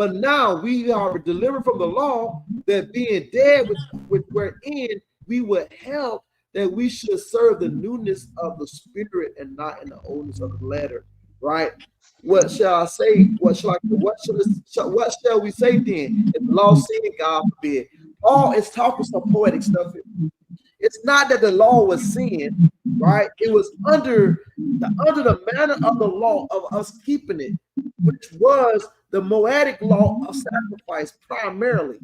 But now we are delivered from the law, that being dead with wherein we were held, that we should serve the newness of the spirit and not in the oldness of the letter. Right? What shall I say? What shall we say then? If the law sin, God forbid. Paul is talking some poetic stuff here. It's not that the law was sin, right? It was under the manner of the law of us keeping it, which was the Moedic law of sacrifice primarily.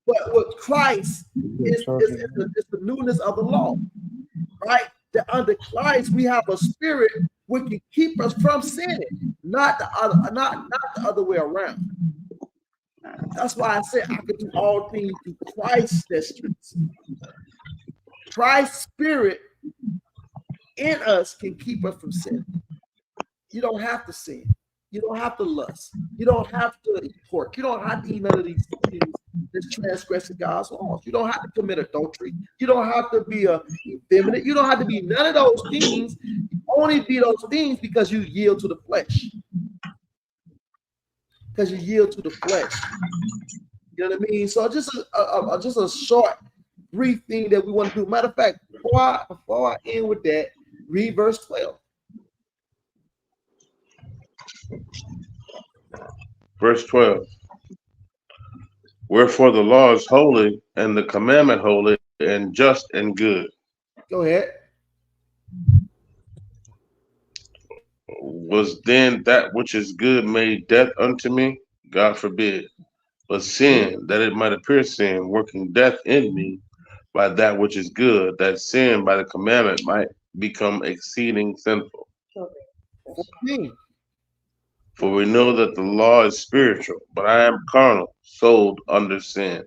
But with Christ is the newness of the law, right? That under Christ we have a spirit which can keep us from sinning, not the other way around. That's why I said I could do all things through Christ that strengthens me. Christ's spirit in us can keep us from sin. You don't have to sin. You don't have to lust. You don't have to eat pork. You don't have to eat none of these things that's transgressing God's laws. You don't have to commit adultery. You don't have to be effeminate. You don't have to be none of those things. You only be those things because you yield to the flesh. Because you yield to the flesh. You know what I mean? So just a short, brief thing that we want to do. Matter of fact, before I end with that, read verse 12. Verse 12. Wherefore the law is holy, and the commandment holy, and just and good. Go ahead. Was then that which is good made death unto me? God forbid. But sin, that it might appear sin, working death in me by that which is good, that sin by the commandment might become exceeding sinful. 14. For we know that the law is spiritual, but I am carnal, sold under sin.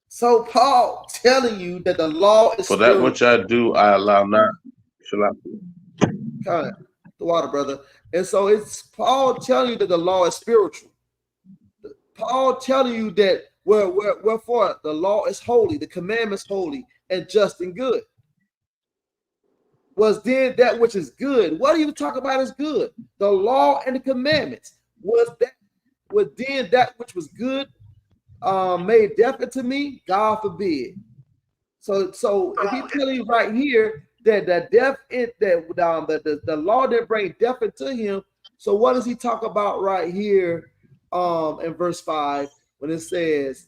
So Paul telling you that the law is for that which I do, I allow not. Shall I? Kind of the water, brother. And so it's Paul telling you that the law is spiritual. Paul telling you that wherefore the law is holy, the commandments holy, and just and good. Was then that which is good. What do you talk about as good? The law and the commandments. Was then that which was good made death unto me? God forbid. So if he's telling you right here that the law didn't bring death into him, so what does he talk about right here in verse 5 when it says,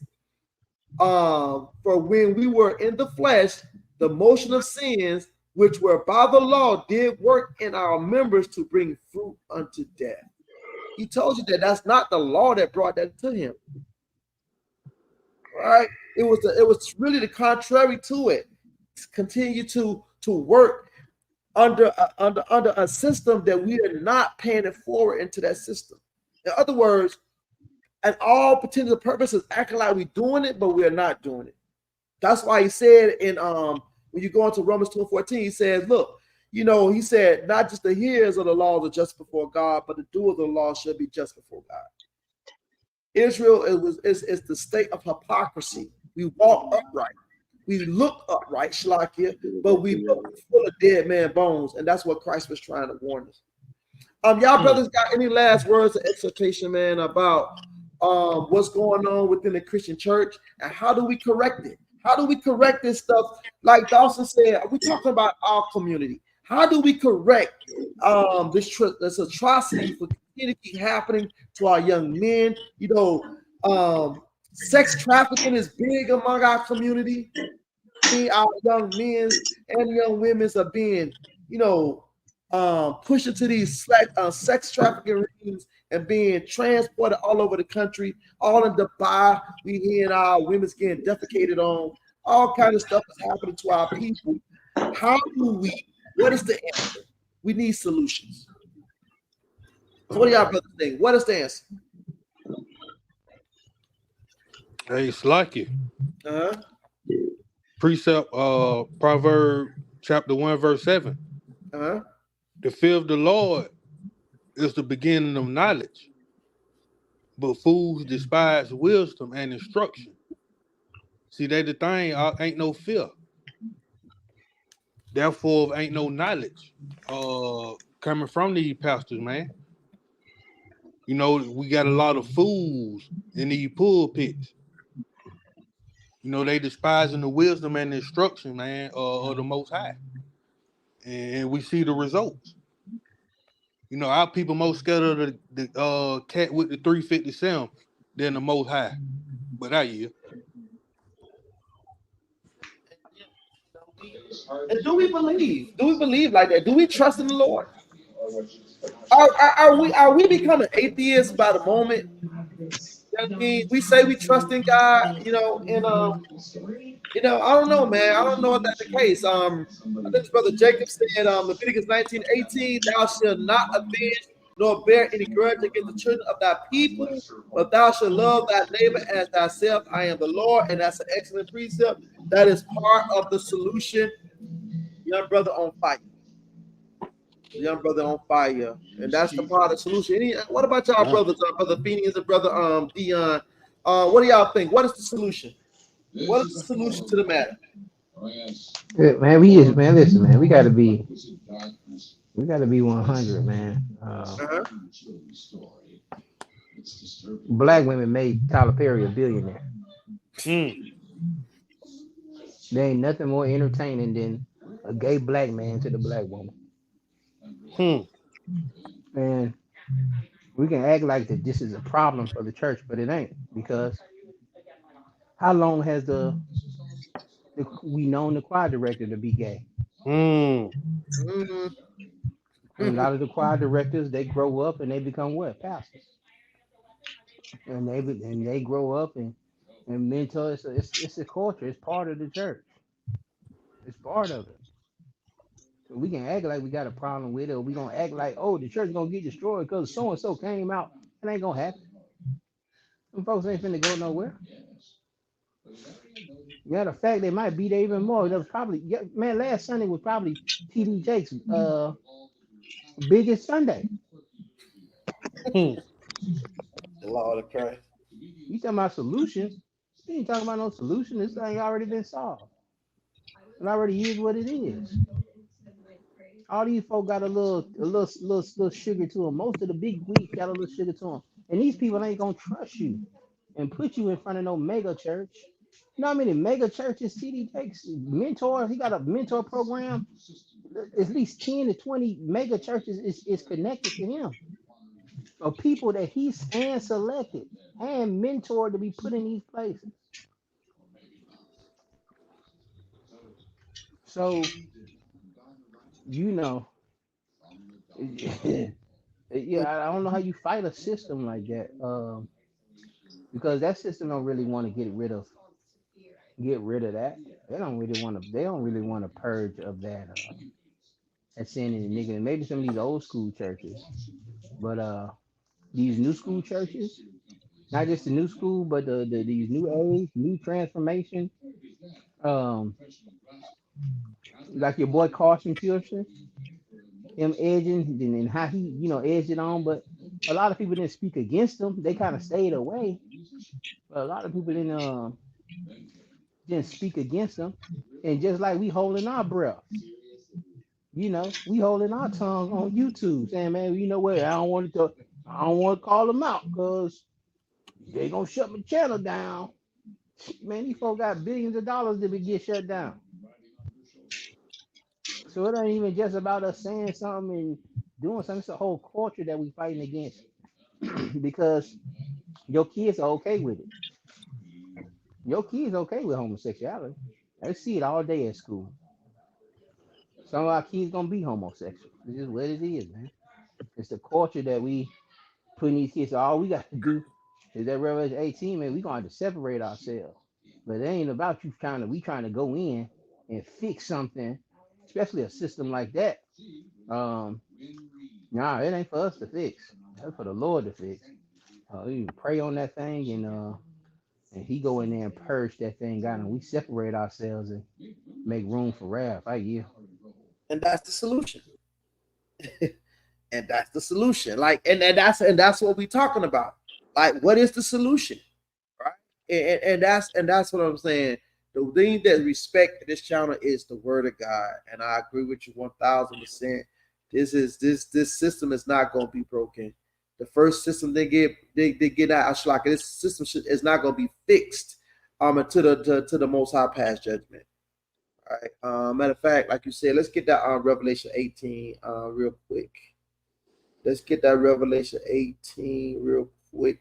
for when we were in the flesh, the motion of sins which were by the law did work in our members to bring fruit unto death. He told you that that's not the law that brought that to him. Right? It was really the contrary to it. Continue to work under a system that we are not paying it forward into that system. In other words, at all potential purposes, acting like we're doing it, but we are not doing it. That's why he said in when you go into Romans 2:14, he says, look, he said, not just the hearers of the law are just before God, but the doer of the law should be just before God. Israel is the state of hypocrisy. We walk upright. We look upright, Shalakia, but we look full of dead man bones. And that's what Christ was trying to warn us. Y'all brothers got any last words of exhortation, man, about what's going on within the Christian church and how do we correct it? How do we correct this stuff? Like Dawson said, we're talking about our community. How do we correct this atrocity for keep happening to our young men? Sex trafficking is big among our community. Our young men and young women are being, pushed into these sex trafficking rings and being transported all over the country, all in Dubai. We hearing our women's getting defecated on. All kind of stuff is happening to our people. What is the answer? We need solutions. So what do y'all brothers think? What is the answer? Hey, Slacky. Uh-huh. Precept, Proverbs chapter 1, verse 7. Uh-huh. The fear of the Lord is the beginning of knowledge, but fools despise wisdom and instruction. See, that the thing, ain't no fear. Therefore, ain't no knowledge coming from these pastors, man. You know, we got a lot of fools in these pulpits. You know, they despising the wisdom and the instruction, man, of the Most High. And we see the results. You know, our people more scared of the cat with the 357 than the Most High. But I yield. And do we believe? Do we believe like that? Do we trust in the Lord? Are we becoming atheists by the moment? I mean, we say we trust in God, you know, and I don't know, man. I don't know if that's the case. I think Brother Jacob said, Leviticus 19:18, thou shalt not avenge nor bear any grudge against the children of thy people, but thou shalt love thy neighbor as thyself. I am the Lord, and that's an excellent precept. That is part of the solution. Young brother on fire. Young brother on fire, and that's the part of the solution. What about y'all brothers, Brother Phineas and Brother Dion? What do y'all think? What is the solution? What is the solution to the matter? Yeah, man, listen, man, we gotta be 100, man. Black women made Tyler Perry a billionaire. There ain't nothing more entertaining than a gay black man to the black woman. And we can act like that this is a problem for the church, but it ain't, because how long has we known the choir director to be gay? And a lot of the choir directors, they grow up and they become what? Pastors. And they grow up and mentor. It's a culture. It's part of the church. It's part of it. So we can act like we got a problem with it, or we gonna act like, oh, the church gonna get destroyed because so and so came out. It ain't gonna happen. Them folks ain't finna go nowhere. Matter of fact, they might be there even more. That was probably, man, last Sunday was probably TD Jake's biggest Sunday. The Lord of Christ. You talking about solutions? You ain't talking about no solution. This thing already been solved. It already is what it is. All these folk got a little sugar to them. Most of the big weeks got a little sugar to them. And these people ain't gonna trust you and put you in front of no mega church. You know how many mega churches TD Jakes mentor? He got a mentor program. At least 10 to 20 mega churches is connected to him. Of people that he's hand selected and mentored to be put in these places. So, you know, yeah, I don't know how you fight a system like that, because that system don't really want to get rid of that. They don't really want to purge of that sin in the nigga. And maybe some of these old school churches, but these new school churches, not just the new school, but these new age, new transformation, like your boy Carson Pearson, him edging and how he, edged it on. But a lot of people didn't speak against him. They kind of stayed away. But a lot of people didn't speak against him. And just like we holding our breath, we holding our tongue on YouTube, saying, man, you know what? I don't want to call them out because they gonna shut my channel down. Man, these folks got billions of dollars to get shut down. So it ain't even just about us saying something and doing something. It's a whole culture that we fighting against because your kids are okay with it. Your kids okay with homosexuality. They see it all day at school. Some of our kids gonna be homosexual. It's just what it is, man. It's the culture that we put in these kids. So all we got to do is that Revelation 18, man, we gonna have to separate ourselves. But it ain't about we trying to go in and fix something, especially a system like that. Nah, it ain't for us to fix. That's for the Lord to fix. We pray on that thing and he go in there and purge that thing out, and we separate ourselves and make room for wrath. And that's the solution. And that's the solution. Like, and that's what we're talking about. Like, what is the solution? Right? And that's what I'm saying. The thing that respect this channel is the word of God. And I agree with you 1000%. This system is not going to be broken. The first system they get out Ashlaka, this system is not going to be fixed until the Most High pass judgment. All right. Matter of fact, like you said, let's get that Revelation 18 real quick. Let's get that Revelation 18 real quick.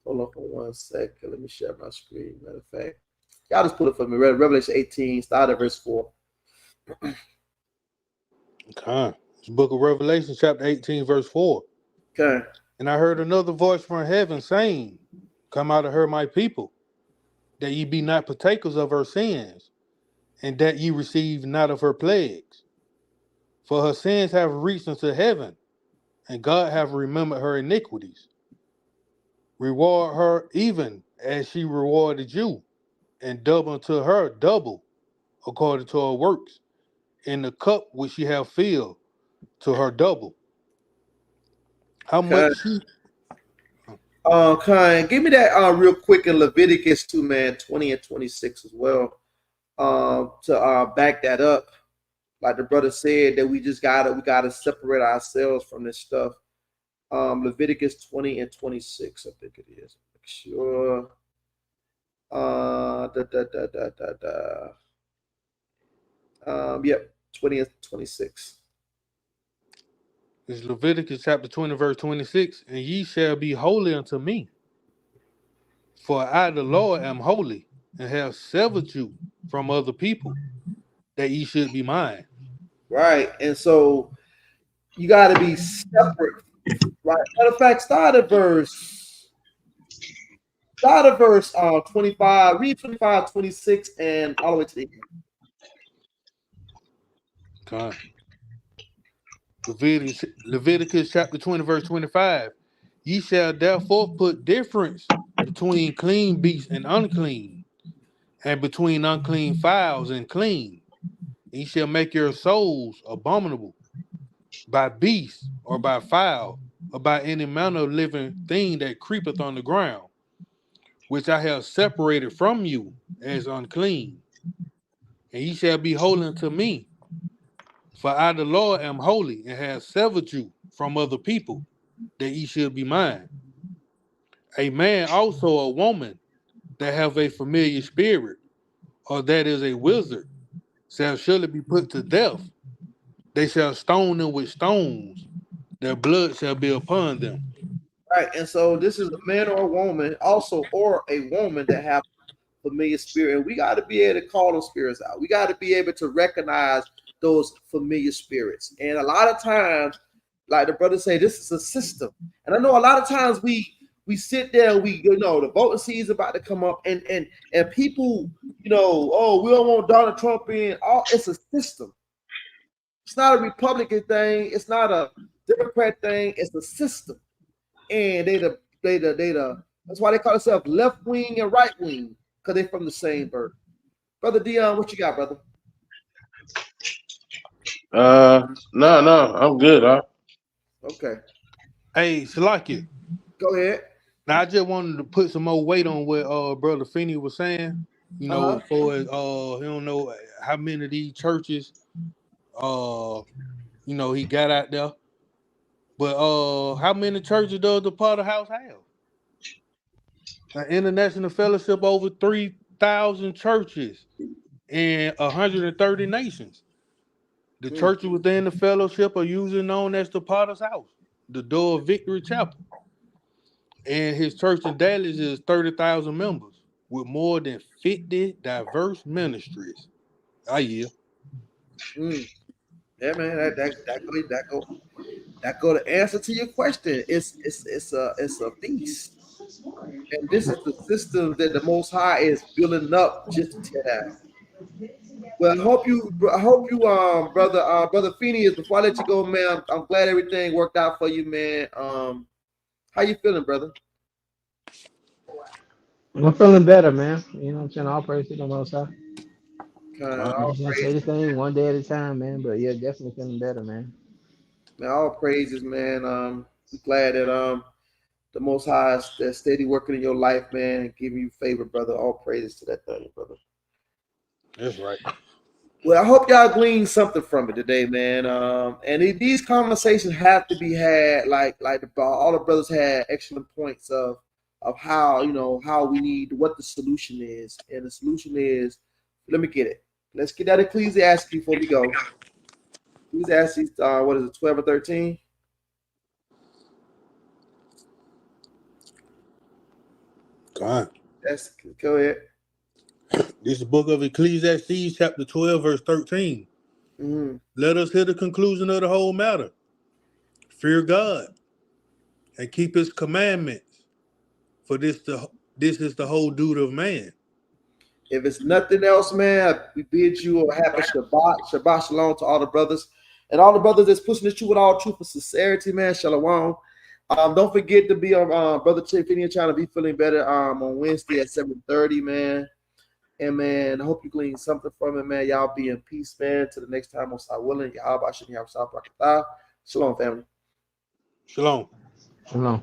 Hold on for 1 second. Let me share my screen. Matter of fact, y'all just put it for me. Revelation 18, start at verse 4. Okay. It's the book of Revelation, chapter 18, verse 4. Okay. And I heard another voice from heaven saying, come out of her, my people, that ye be not partakers of her sins, and that ye receive not of her plagues. For her sins have reached unto heaven, and God hath remembered her iniquities. Reward her even as she rewarded you, and double unto her double, according to her works, in the cup which she hath filled to her double. How much she... Give me that real quick in Leviticus 2, man, 20 and 26 as well. To back that up. Like the brother said, that we gotta separate ourselves from this stuff. Leviticus 20 and 26, I think it is. Make sure. Yep, 20 and 26. It's Leviticus chapter 20, verse 26. And ye shall be holy unto me. For I, the Lord, am holy, and have severed you from other people, that ye should be mine. Right, and so you got to be separate. Right. Matter of fact, start at verse 25. Read 25, 26, and all the way to the end. Okay. Leviticus chapter 20, verse 25. Ye shall therefore put difference between clean beasts and unclean, and between unclean fowls and clean. Ye shall make your souls abominable by beast, or by fowl, or by any manner of living thing that creepeth on the ground, which I have separated from you as unclean. And ye shall be holy unto me, for I the Lord am holy, and have severed you from other people, that ye should be mine. A man also, a woman, that have a familiar spirit, or that is a wizard, shall surely be put to death. They shall stone them with stones, their blood shall be upon them. Right, and so this is a man or a woman, also, or a woman that have familiar spirit, and we got to be able to call those spirits out. We got to be able to recognize those familiar spirits. And a lot of times, like the brother say, this is a system. And I know a lot of times we sit there and the voting season is about to come up, and people, oh, we don't want Donald Trump in. It's a system. It's not a Republican thing. It's not a Democrat thing. It's a system. And that's why they call themselves left wing and right wing, because they're from the same bird. Brother Dion, what you got, brother? No, I'm good, huh? Okay. Hey, Salakia. Go ahead. Now I just wanted to put some more weight on what Brother Finney was saying. As far as he don't know how many of these churches he got out there. But how many churches does the Potter House have? An international fellowship, over 3,000 churches in 130 nations. The churches within the fellowship are usually known as the Potter's House, the Door of Victory Chapel. And his church in Dallas is 30,000 members with more than 50 diverse ministries. Yeah, man, that go to answer to your question. It's a beast. And this is the system that the Most High is building up just to tear down. Well, I hope you, brother Phineas, before I let you go, man, I'm glad everything worked out for you, man. How you feeling, brother? I'm feeling better, man. You know what I'm saying? All praise to the Most High. All I'm gonna say this thing one day at a time, man. But yeah, definitely feeling better, man. Man, all praises, man. I'm glad that the Most High is steady working in your life, man, and giving you favor, brother. All praises to that thing, brother. that's right. Well, I hope y'all gleaned something from it today, man. And these conversations have to be had, like all the brothers had excellent points of how, you know, how we need, what the solution is, and the solution is, let me get it. Let's get that Ecclesiastes before we go. Ecclesiastes, what is it, 12 or 13? God. Go ahead. This is the book of Ecclesiastes, chapter 12, verse 13. Mm-hmm. Let us hear the conclusion of the whole matter. Fear God and keep his commandments, for this is the whole duty of man. If it's nothing else, man, we bid you a happy Shabbat. Shabbat shalom to all the brothers. And all the brothers that's pushing this truth with all truth and sincerity, man. Shalom. Don't forget to be on Brother Tiffany trying to be feeling better on Wednesday at 7:30, man. And man, I hope you glean something from it, man. Y'all be in peace, man. Till the next time, on God willing. Y'all, Shalom, family. Shalom. Shalom.